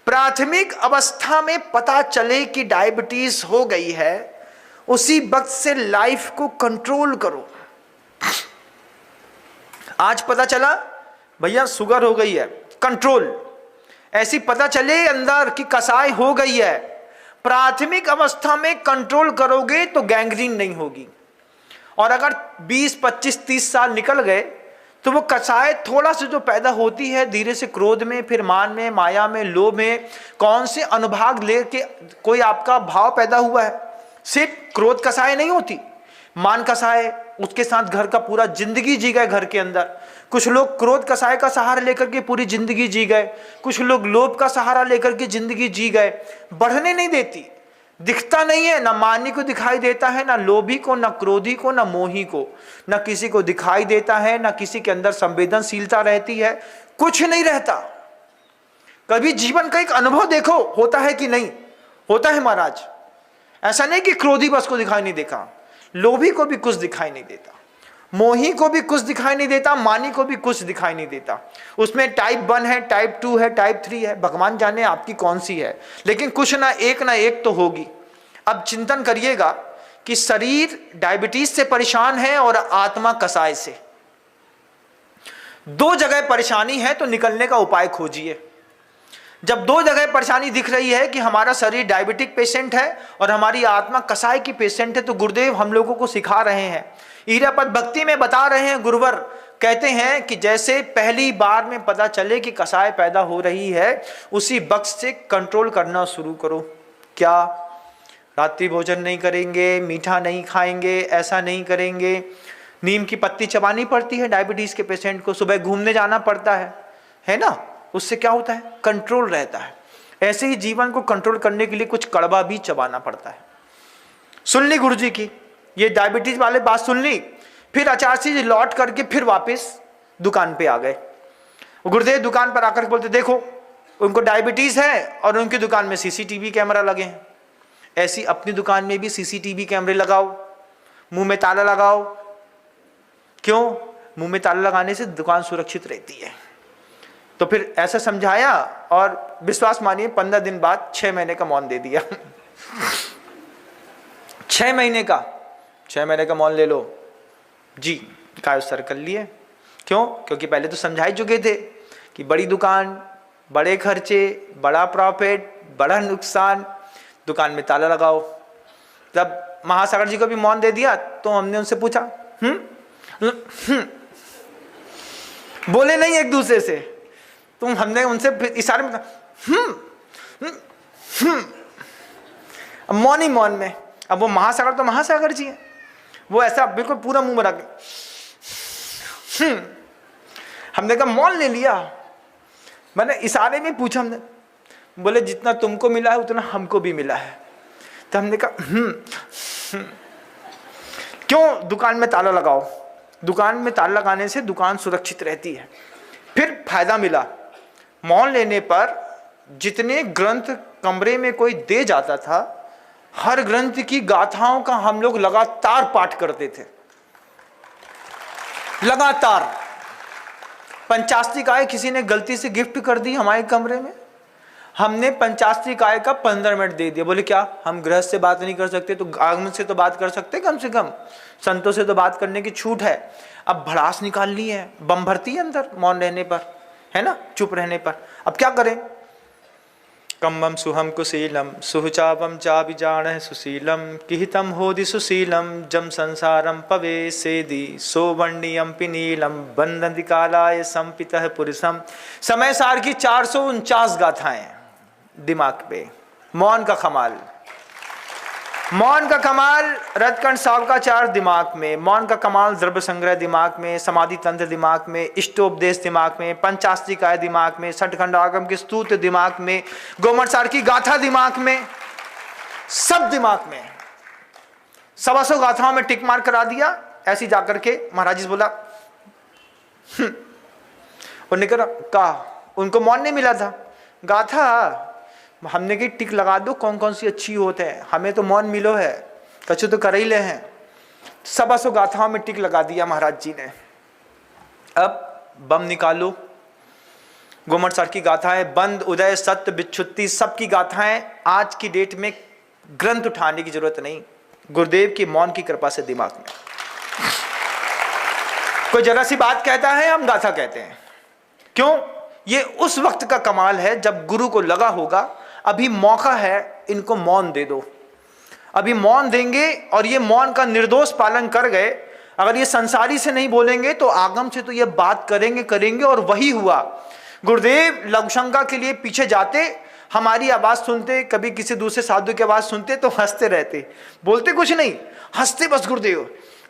प्राथमिक अवस्था में पता चले कि डायबिटीज हो गई है, उसी वक्त से लाइफ को कंट्रोल करो। आज पता चला भैया शुगर हो गई है, कंट्रोल। ऐसी पता चले अंदर कि कसाय हो गई है, प्राथमिक अवस्था में कंट्रोल करोगे तो गैंग्रीन नहीं होगी। और अगर 20, 25, 30 साल निकल गए तो वो कसाय थोड़ा सा जो पैदा होती है धीरे से क्रोध में, फिर मान में, माया में, लोभ में, कौन से अनुभाग लेके कोई आपका भाव पैदा हुआ है। सिर्फ क्रोध कसाय नहीं होती, मान कसाय, उसके साथ घर का पूरा जिंदगी जी गए घर के अंदर। कुछ लोग क्रोध कसाय का सहारा लेकर के पूरी जिंदगी जी गए, कुछ लोग लोभ का सहारा लेकर के जिंदगी जी गए। बढ़ने नहीं देती, दिखता नहीं है, ना मानी को दिखाई देता है, ना लोभी को, ना क्रोधी को, ना मोही को, ना किसी को दिखाई देता है, ना किसी के अंदर संवेदनशीलता रहती है, कुछ नहीं रहता। कभी जीवन का एक अनुभव देखो होता है कि नहीं होता है महाराज। ऐसा नहीं कि क्रोधी बस को दिखाई नहीं देता, लोभी को भी कुछ दिखाई नहीं देता, मोही को भी कुछ दिखाई नहीं देता, मानी को भी कुछ दिखाई नहीं देता। उसमें टाइप 1 है, टाइप 2 है, टाइप 3 है, भगवान जाने आपकी कौन सी है, लेकिन कुछ ना एक तो होगी। अब चिंतन करिएगा कि शरीर डायबिटीज से परेशान है और आत्मा कसाय से। 2 जगह परेशानी है तो निकलने का उपाय खोजिए। जब 2 जगह परेशानी दिख रही है कि हमारा शरीर डायबिटिक पेशेंट है और हमारी आत्मा कसाय की पेशेंट है, तो गुरुदेव हम लोगों को सिखा रहे हैं, इरापद भक्ति में बता रहे हैं, गुरुवर कहते हैं कि जैसे पहली बार में पता चले कि कसाय पैदा हो रही है, उसी वक्त से कंट्रोल करना शुरू करो। क्या? रात्रि भोजन नहीं करेंगे, मीठा नहीं खाएंगे, ऐसा नहीं करेंगे। नीम की पत्ती चबानी पड़ती है डायबिटीज के पेशेंट को, सुबह घूमने जाना पड़ता है ना। उससे क्या होता है? कंट्रोल रहता है। ऐसे ही जीवन को कंट्रोल करने के लिए कुछ कड़वा भी चबाना पड़ता है। सुन ली गुरु जी की ये डायबिटीज वाले बात सुन ली। फिर आचार्य जी लौट करके फिर वापस दुकान पे आ गए। गुरुदेव दुकान पर आकर बोलते देखो उनको डायबिटीज है और उनकी दुकान में सीसीटीवी कैमरा लगे हैं, ऐसी अपनी दुकान में भी सीसीटीवी कैमरे लगाओ, मुंह में ताला लगाओ। क्यों? मुंह में ताला लगाने से दुकान सुरक्षित रहती है। तो फिर ऐसा समझाया और विश्वास मानिए 15 दिन बाद 6 महीने का मौन दे दिया। 6 महीने का मौन ले लो जी, काय सर कर लिए। क्यों? क्योंकि पहले तो समझाई चुके थे कि बड़ी दुकान, बड़े खर्चे, बड़ा प्रॉफिट, बड़ा नुकसान, दुकान में ताला लगाओ। जब महासागर जी को भी मौन दे दिया तो हमने उनसे पूछा बोले नहीं एक दूसरे से, हमने उनसे इशारे में अब मौन ही मौन में, अब वो महासागर तो महासागर जी है, वो ऐसा बिल्कुल पूरा मुंह बना के हमने कहा मौन ले लिया, मैंने इशारे में पूछा, हमने बोले जितना तुमको मिला है उतना हमको भी मिला है। तो हमने कहा क्यों दुकान में ताला लगाओ, दुकान में ताला लगाने से दुकान सुरक्षित रहती है। फिर फायदा मिला, मौन लेने पर जितने ग्रंथ कमरे में कोई दे जाता था, हर ग्रंथ की गाथाओं का हम लोग लगातार पाठ करते थे, लगातार। पंचास्तिकाय किसी ने गलती से गिफ्ट कर दी हमारे कमरे में, हमने पंचास्तिकाय का 15 मिनट दे दिया। बोले क्या हम गृहस्थ से बात नहीं कर सकते, तो आगमन से तो बात कर सकते, कम से कम संतों से तो बात करने की छूट है। अब भड़ास निकाल ली है, बम भरती है अंदर मौन रहने पर, है ना, चुप रहने पर। अब क्या करें? कम्बम सुहम कुशीलम सुहचापम चाभिजान सुशीलम किहितम होदि सुशीलम जम संसारम पवे सेदि सोवर्णियम पिनीलम बंदंति कालाय संपितः पुरुषम। समय सार की 449 गाथाएं दिमाग पे। मौन का कमाल, मौन का कमाल, रत्कंठ सावकाचार दिमाग में, मौन का कमाल द्रव्य संग्रह दिमाग में, समाधि तंत्र दिमाग में, इष्टोपदेश दिमाग में, पंचास्तिकाय दिमाग में, छठखंड आगम के स्तुति दिमाग में, गोमटसार की गाथा दिमाग में, सब दिमाग में। 125 गाथाओं में टिक मार करा दिया। ऐसी जाकर के महाराज जी बोला और निकल कहा, उनको मौन नहीं मिला था, गाथा हमने की टिक लगा दो कौन कौन सी अच्छी होते हैं, हमें तो मौन मिलो है, कछु तो कर ही ले हैं। 125 गाथाओं में टिक लगा दिया महाराज जी ने। अब बम निकालो, गोमटसार की गाथाएं, बंद, उदय, सत्य, विच्छुत्ति, सबकी गाथाएं। आज की डेट में ग्रंथ उठाने की जरूरत नहीं, गुरुदेव की मौन की कृपा से दिमाग में। कोई जगह सी बात कहता है, हम गाथा कहते हैं। क्यों? ये उस वक्त का कमाल है जब गुरु को लगा होगा अभी मौका है, इनको मौन दे दो। अभी मौन देंगे और ये मौन का निर्दोष पालन कर गए। अगर ये संसारी से नहीं बोलेंगे तो आगम से तो ये बात करेंगे। और वही हुआ। गुरुदेव लघुशंका के लिए पीछे जाते, हमारी आवाज सुनते, कभी किसी दूसरे साधु की आवाज सुनते तो हंसते रहते, बोलते कुछ नहीं, हंसते बस। गुरुदेव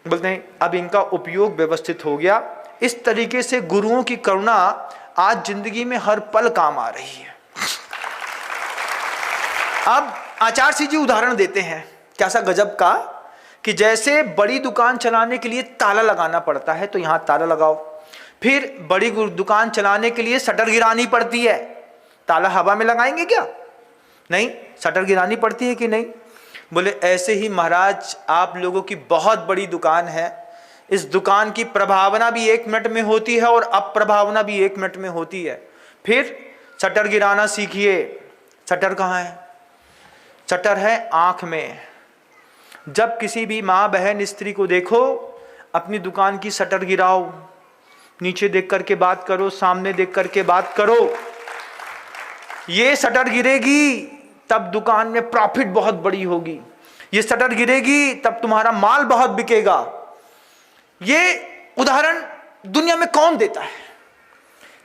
बोलते हैं अब इनका उपयोग व्यवस्थित हो गया। इस तरीके से गुरुओं की करुणा आज जिंदगी में हर पल काम आ रही है। अब आचार्य जी उदाहरण देते हैं कैसा गजब का, कि जैसे बड़ी दुकान चलाने के लिए ताला लगाना पड़ता है तो यहां ताला लगाओ, फिर बड़ी दुकान चलाने के लिए शटर गिरानी पड़ती है। ताला हवा में लगाएंगे क्या? नहीं, शटर गिरानी पड़ती है कि नहीं? बोले ऐसे ही महाराज आप लोगों की बहुत बड़ी दुकान है, इस दुकान की प्रभावना भी 1 मिनट में होती है और अप्रभावना भी 1 मिनट में होती है। फिर शटर गिराना सीखिए। शटर कहाँ है? शटर है आंख में। जब किसी भी माँ बहन स्त्री को देखो, अपनी दुकान की शटर गिराओ, नीचे देख करके बात करो, सामने देख करके बात करो। ये शटर गिरेगी तब दुकान में प्रॉफिट बहुत बड़ी होगी, ये शटर गिरेगी तब तुम्हारा माल बहुत बिकेगा। ये उदाहरण दुनिया में कौन देता है?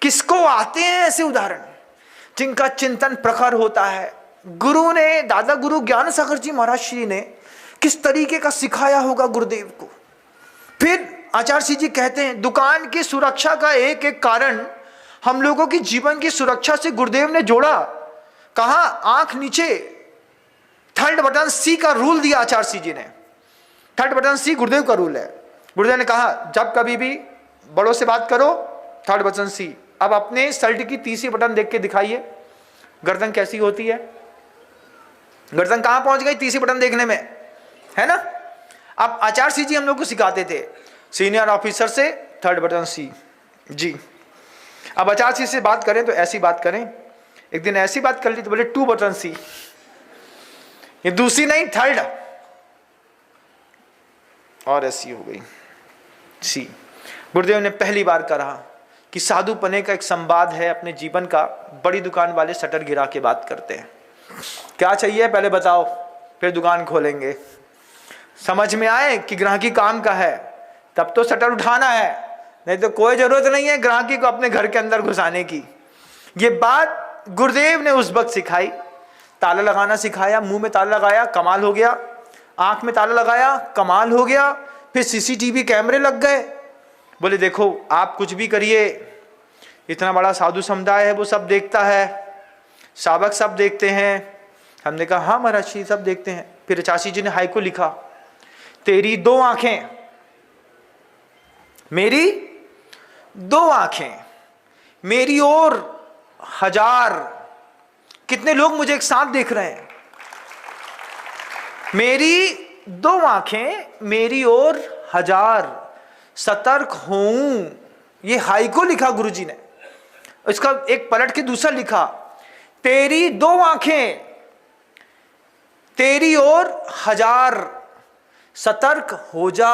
किसको आते हैं ऐसे उदाहरण जिनका चिंतन प्रखर होता है? गुरु ने, दादा गुरु ज्ञान सागर जी महाराज श्री ने किस तरीके का सिखाया होगा गुरुदेव को। फिर आचार्य जी कहते हैं दुकान की सुरक्षा का एक एक कारण हम लोगों की जीवन की सुरक्षा से गुरुदेव ने जोड़ा। कहा? आंख नीचे। थर्ड बटन सी का रूल दिया आचार्य जी ने। थर्ड बटन सी गुरुदेव का रूल है। गुरुदेव ने कहा जब कभी भी बड़ों से बात करो, थर्ड बटन सी। अब अपने शर्ट की तीसरी बटन देख के दिखाइए, गर्दन कैसी होती है? गर्दन कहां पहुंच गई तीसरी बटन देखने में, है ना? अब आचार्य जी हम लोग को सिखाते थे, सीनियर ऑफिसर से थर्ड बटन सी जी। अब आचार्य से बात करें तो ऐसी बात करें। एक दिन ऐसी बात कर ली तो बोले 2 बटन सी, ये दूसरी नहीं थर्ड, और ऐसी हो गई सी। गुरुदेव ने पहली बार कहा कि साधु पने का एक संवाद है अपने जीवन का। बड़ी दुकान वाले शटर गिरा के बात करते हैं, क्या चाहिए पहले बताओ, फिर दुकान खोलेंगे। समझ में आए कि ग्राहकी काम का है तब तो शटर उठाना है, नहीं तो कोई जरूरत नहीं है ग्राहकी को अपने घर के अंदर घुसाने की। ये बात गुरुदेव ने उस वक्त सिखाई। ताला लगाना सिखाया, मुंह में ताला लगाया, कमाल हो गया। आंख में ताला लगाया, कमाल हो गया। फिर सीसीटीवी कैमरे लग गए। बोले देखो आप कुछ भी करिए, इतना बड़ा साधु समुदाय है, वो सब देखता है, सावक सब देखते हैं। हमने कहा हाँ महाराज जी सब देखते हैं। फिर चाची जी ने हाइको लिखा, तेरी 2 आंखें, मेरी 2 आंखें, मेरी और 1000। कितने लोग मुझे एक साथ देख रहे हैं? मेरी 2 आंखें, मेरी और 1000, सतर्क हूं। ये हाइको लिखा गुरुजी ने। इसका एक पलट के दूसरा लिखा, तेरी 2 आंखें, तेरी और 1000, सतर्क हो जा।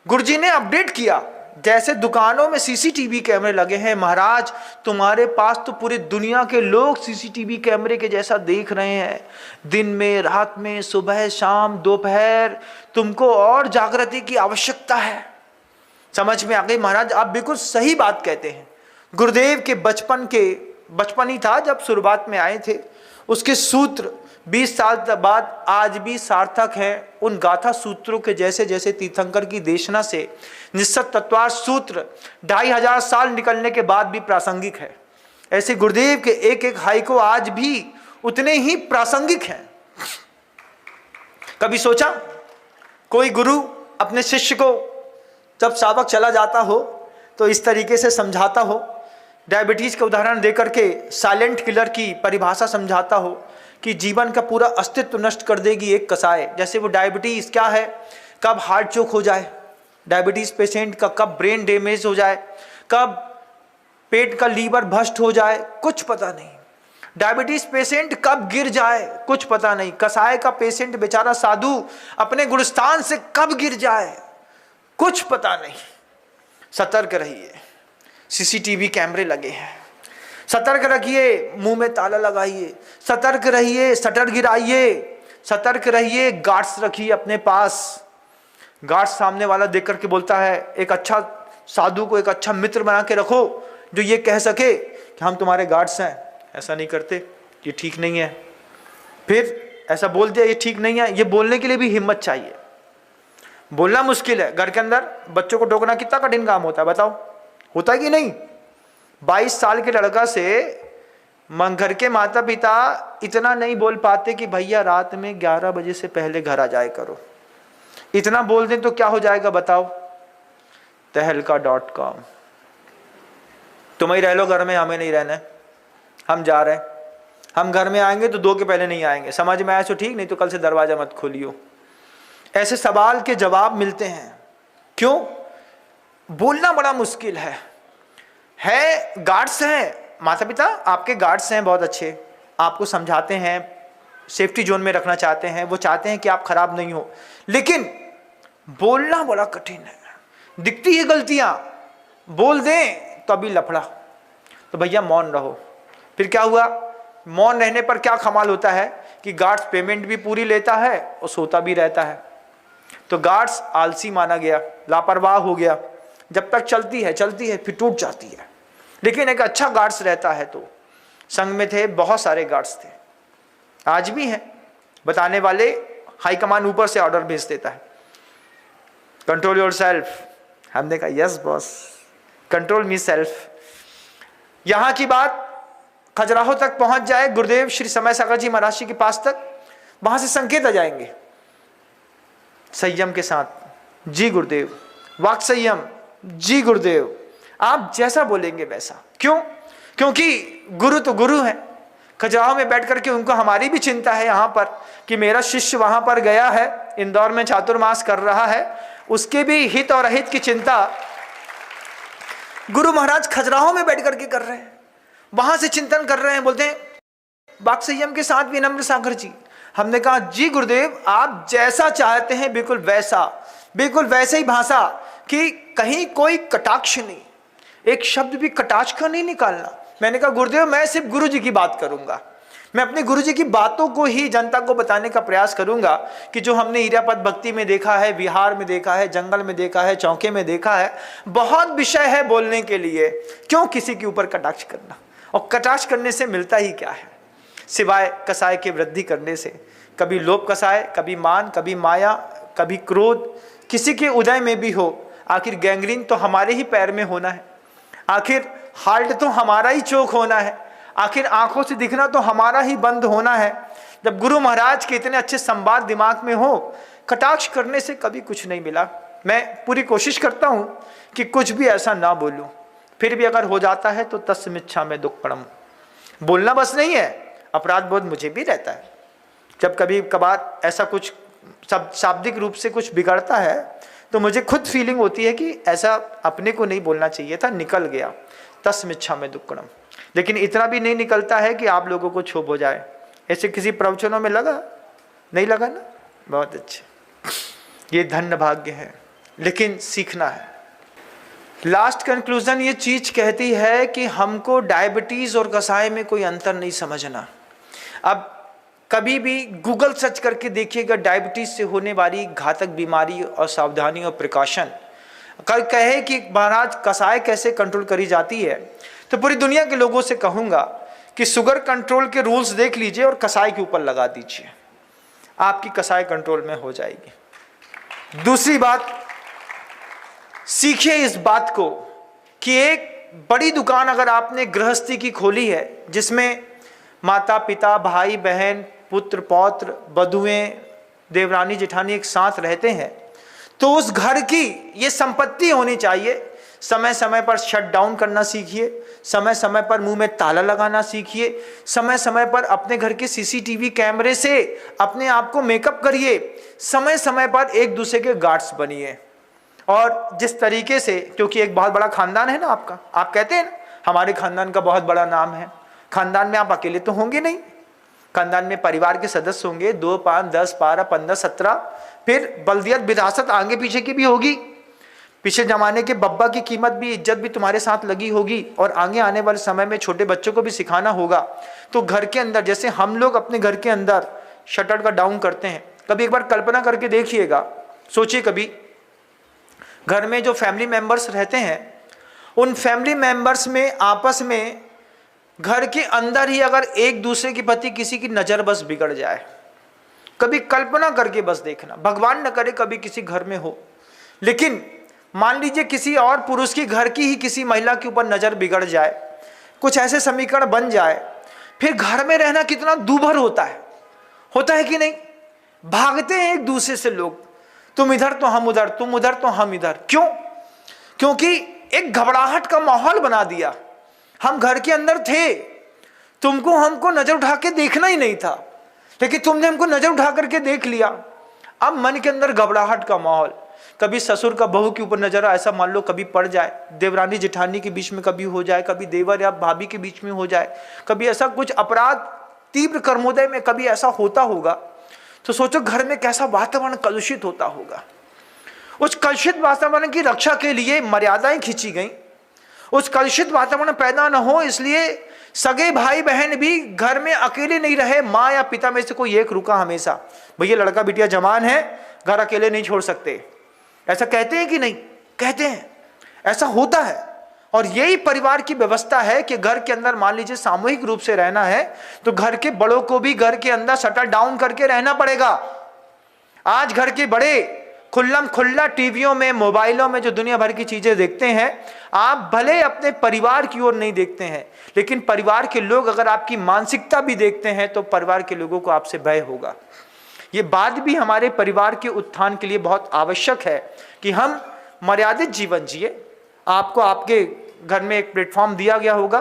गुरुजी ने अपडेट किया। जैसे दुकानों में सीसीटीवी कैमरे लगे हैं, महाराज तुम्हारे पास तो पूरी दुनिया के लोग सीसीटीवी कैमरे के जैसा देख रहे हैं, दिन में, रात में, सुबह, शाम, दोपहर। तुमको और जागृति की आवश्यकता है। समझ में आ गई महाराज, आप बिल्कुल सही बात कहते हैं। गुरुदेव के बचपन ही था जब शुरुआत में आए थे। उसके सूत्र 20 साल बाद आज भी सार्थक हैं। उन गाथा सूत्रों के जैसे जैसे तीर्थंकर की देशना से निश्चित तत्वार सूत्र 2500 साल निकलने के बाद भी प्रासंगिक है। ऐसे गुरुदेव के एक एक हाइको आज भी उतने ही प्रासंगिक हैं। कभी सोचा कोई गुरु अपने शिष्य को जब सावक चला जाता हो तो इस तरीके से समझाता हो, डायबिटीज के उदाहरण देकर के साइलेंट किलर की परिभाषा समझाता हो कि जीवन का पूरा अस्तित्व नष्ट कर देगी एक कसाय। जैसे वो डायबिटीज क्या है, कब हार्ट चोक हो जाए डायबिटीज पेशेंट का, कब ब्रेन डैमेज हो जाए, कब पेट का लीवर भ्रष्ट हो जाए, कुछ पता नहीं। डायबिटीज पेशेंट कब गिर जाए, कुछ पता नहीं। कसाय का पेशेंट बेचारा साधु अपने गुरुस्थान से कब गिर जाए, कुछ पता नहीं। सतर्क रहिए, सीसीटीवी कैमरे लगे हैं। सतर्क रखिए, मुंह में ताला लगाइए। सतर्क रहिए, शटर गिराइए। सतर्क रहिए, गार्ड्स रखिए अपने पास। गार्ड्स सामने वाला देख करके बोलता है, एक अच्छा साधु को एक अच्छा मित्र बना के रखो जो ये कह सके कि हम तुम्हारे गार्ड्स हैं। ऐसा नहीं करते, ये ठीक नहीं है। फिर ऐसा बोल दिया ये ठीक नहीं है, ये बोलने के लिए भी हिम्मत चाहिए। बोलना मुश्किल है। घर के अंदर बच्चों को टोकना कितना कठिन काम होता है, बताओ, होता है कि नहीं? 22 साल के लड़का से घर के माता पिता इतना नहीं बोल पाते कि भैया रात में 11 बजे से पहले घर आ जाए करो। इतना बोल दें तो क्या हो जाएगा बताओ? tehelka.com। तुम ही रह लो घर में, हमें नहीं रहना है, हम जा रहे हैं। हम घर में आएंगे तो 2 के पहले नहीं आएंगे। समझ में आया तो ठीक, नहीं तो कल से दरवाजा मत खोलियो। ऐसे सवाल के जवाब मिलते हैं। क्यों? बोलना बड़ा मुश्किल है। गार्ड्स हैं, माता पिता आपके गार्ड्स हैं, बहुत अच्छे, आपको समझाते हैं, सेफ्टी जोन में रखना चाहते हैं, वो चाहते हैं कि आप खराब नहीं हो, लेकिन बोलना बड़ा कठिन है। दिखती है गलतियां, बोल दें तो अभी लफड़ा, तो भैया मौन रहो। फिर क्या हुआ? मौन रहने पर क्या कमाल होता है कि गार्ड्स पेमेंट भी पूरी लेता है और सोता भी रहता है। तो गार्ड्स आलसी माना गया, लापरवाह हो गया। जब तक चलती है फिर टूट जाती है। लेकिन एक अच्छा गार्ड्स रहता है। तो संघ में थे, बहुत सारे गार्ड्स थे, आज भी हैं बताने वाले। हाई कमान ऊपर से ऑर्डर भेज देता है, कंट्रोल योर सेल्फ। हमने कहा यस बॉस, कंट्रोल मी सेल्फ। यहां की बात खजुराहो तक पहुंच जाए, गुरुदेव श्री समय सागर जी महाराज जी के पास तक, वहां से संकेत आ जाएंगे संयम के साथ। जी गुरुदेव, वाक संयम। जी गुरुदेव, आप जैसा बोलेंगे वैसा। क्यों? क्योंकि गुरु तो गुरु हैं। खजुराहो में बैठ करके उनको हमारी भी चिंता है यहाँ पर कि मेरा शिष्य वहां पर गया है, इंदौर में चातुर्मास कर रहा है, उसके भी हित और अहित की चिंता गुरु महाराज खजुराहो में बैठ करके कर रहे हैं। वहां से चिंतन कर रहे हैं। बोलते हैं वाक संयम के साथ विनम्र सागर जी। हमने कहा जी गुरुदेव, आप जैसा चाहते हैं बिल्कुल वैसा, बिल्कुल वैसे ही भाषा कि कहीं कोई कटाक्ष नहीं, एक शब्द भी कटाक्ष का नहीं निकालना। मैंने कहा गुरुदेव मैं सिर्फ गुरु जी की बात करूंगा, मैं अपने गुरु जी की बातों को ही जनता को बताने का प्रयास करूंगा कि जो हमने इरापद भक्ति में देखा है, विहार में देखा है, जंगल में देखा है, चौके में देखा है, बहुत विषय है बोलने के लिए। क्यों किसी के ऊपर कटाक्ष करना? और कटाक्ष करने से मिलता ही क्या है? सिवाय कसाय के वृद्धि करने से। कभी लोभ कसाय, कभी मान, कभी माया, कभी क्रोध, किसी के उदय में भी हो। आखिर गैंग्रीन तो हमारे ही पैर में होना है, आखिर हार्ट तो हमारा ही चोक होना है, आखिर आंखों से दिखना तो हमारा ही बंद होना है। जब गुरु महाराज के इतने अच्छे संवाद दिमाग में हो, कटाक्ष करने से कभी कुछ नहीं मिला। मैं पूरी कोशिश करता हूं कि कुछ भी ऐसा ना बोलूं, फिर भी अगर हो जाता है तो तस्मिच्छामि दुक्कड़म। बोलना बस नहीं है, अपराध बोध मुझे भी रहता है। जब कभी कभार ऐसा कुछ शाब्दिक रूप से कुछ बिगड़ता है तो मुझे खुद फीलिंग होती है कि ऐसा अपने को नहीं बोलना चाहिए था, निकल गया, तस्मिच्छामि दुक्कड़म। लेकिन इतना भी नहीं निकलता है कि आप लोगों को क्षोभ हो जाए। ऐसे किसी प्रवचनों में लगा? नहीं लगा ना? बहुत अच्छे, ये धन्य भाग्य है, लेकिन सीखना है। लास्ट कंक्लूजन ये चीज कहती है कि हमको डायबिटीज और कसाय में कोई अंतर नहीं समझना। अब कभी भी गूगल सर्च करके देखिएगा डायबिटीज से होने वाली घातक बीमारी और सावधानी और प्रिकॉशन। कहे कि महाराज कसाय कैसे कंट्रोल करी जाती है, तो पूरी दुनिया के लोगों से कहूंगा कि शुगर कंट्रोल के रूल्स देख लीजिए और कसाय के ऊपर लगा दीजिए, आपकी कसाय कंट्रोल में हो जाएगी। दूसरी बात, सीखिए इस बात को कि एक बड़ी दुकान अगर आपने गृहस्थी की खोली है, जिसमें माता पिता, भाई बहन, पुत्र पौत्र, बधुएं, देवरानी जेठानी एक साथ रहते हैं, तो उस घर की ये संपत्ति होनी चाहिए। समय समय पर शट डाउन करना सीखिए, समय समय पर मुंह में ताला लगाना सीखिए, समय समय पर अपने घर के सीसीटीवी कैमरे से अपने आप को मेकअप करिए, समय समय पर एक दूसरे के गार्ड्स बनिए। और जिस तरीके से, क्योंकि एक बहुत बड़ा खानदान है ना आपका, आप कहते हैं ना हमारे खानदान का बहुत बड़ा नाम है, खानदान में आप अकेले तो होंगे नहीं, खानदान में परिवार के सदस्य होंगे, 2, 5, 10, 12, 15, 17, फिर बल्दियत विरासत आगे पीछे की भी होगी। पिछले जमाने के बब्बा की कीमत भी, इज्जत भी तुम्हारे साथ लगी होगी, और आगे आने वाले समय में छोटे बच्चों को भी सिखाना होगा। तो घर के अंदर, जैसे हम लोग अपने घर के अंदर शटर का डाउन करते हैं, कभी एक बार कल्पना करके देखिएगा, सोचिए कभी घर में जो फैमिली मेंबर्स रहते हैं, उन फैमिली मेंबर्स में आपस में घर के अंदर ही अगर एक दूसरे के प्रति किसी की नजर बस बिगड़ जाए, कभी कल्पना करके बस देखना, भगवान न करे कभी किसी घर में हो, लेकिन मान लीजिए किसी और पुरुष की घर की ही किसी महिला के ऊपर नजर बिगड़ जाए, कुछ ऐसे समीकरण बन जाए, फिर घर में रहना कितना दूभर होता है कि नहीं? भागते हैं एक दूसरे से लोग, तुम इधर तो हम उधर, तुम उधर तो हम इधर। क्यों? क्योंकि एक घबराहट का माहौल बना दिया। हम घर के अंदर थे, तुमको हमको नजर उठा के देखना ही नहीं था, लेकिन तुमने हमको नजर उठा करके देख लिया। अब मन के अंदर घबराहट का माहौल, कभी ससुर का बहू के ऊपर नजर ऐसा मान लो कभी पड़ जाए, देवरानी जेठानी के बीच में कभी हो जाए, कभी देवर या भाभी के बीच में हो जाए, कभी ऐसा कुछ अपराध तीव्र कर्मोदय में कभी ऐसा होता होगा, तो सोचो घर में कैसा वातावरण कलुषित होता होगा। उस कलुषित वातावरण की रक्षा के लिए मर्यादाएं खींची गई। उस कलुषित वातावरण पैदा न हो इसलिए सगे भाई बहन भी घर में अकेले नहीं रहे, माँ या पिता में से कोई एक रुका हमेशा, भैया लड़का बिटिया जवान है, घर अकेले नहीं छोड़ सकते। ऐसा कहते हैं कि नहीं? कहते हैं, ऐसा होता है। और यही परिवार की व्यवस्था है कि घर के अंदर मान लीजिए सामूहिक रूप से रहना है तो घर के बड़ों को भी घर के अंदर शटर डाउन करके रहना पड़ेगा। आज घर के बड़े खुल्लम खुल्ला टीवियों में, मोबाइलों में जो दुनिया भर की चीजें देखते हैं, आप भले अपने परिवार की ओर नहीं देखते हैं, लेकिन परिवार के लोग अगर आपकी मानसिकता भी देखते हैं तो परिवार के लोगों को आपसे भय होगा। ये बात भी हमारे परिवार के उत्थान के लिए बहुत आवश्यक है कि हम मर्यादित जीवन जिए। आपको आपके घर में एक प्लेटफॉर्म दिया गया होगा,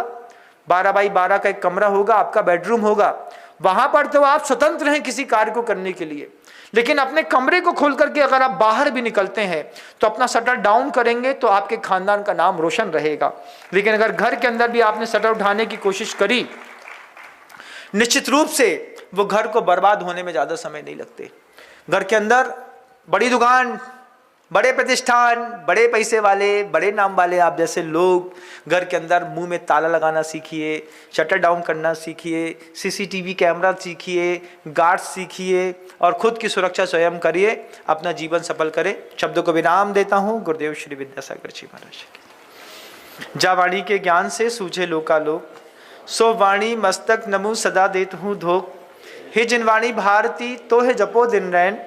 12 बाई 12 का एक कमरा होगा, आपका बेडरूम होगा, वहां पर तो आप स्वतंत्र हैं किसी कार्य को करने के लिए, लेकिन अपने कमरे को खोल करके अगर आप बाहर भी निकलते हैं तो अपना शटर डाउन करेंगे तो आपके खानदान का नाम रोशन रहेगा। लेकिन अगर घर के अंदर भी आपने शटर उठाने की कोशिश करी, निश्चित रूप से वो घर को बर्बाद होने में ज्यादा समय नहीं लगते। घर के अंदर बड़ी दुकान, बड़े प्रतिष्ठान, बड़े पैसे वाले, बड़े नाम वाले आप जैसे लोग घर के अंदर मुंह में ताला लगाना सीखिए, शटर डाउन करना सीखिए, सीसीटीवी कैमरा सीखिए, गार्ड सीखिए और खुद की सुरक्षा स्वयं करिए, अपना जीवन सफल करें। शब्दों को विराम देता हूँ। गुरुदेव श्री विद्यासागर जी महाराज की। जा वाणी के ज्ञान से सूझे लोकालोक, सो वाणी मस्तक नमु सदा देत हूँ धोख। हे जिनवाणी भारती तो है जपो दिन रैन,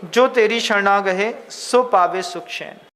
जो तेरी शरणा गहे सो पावे सुख चैन।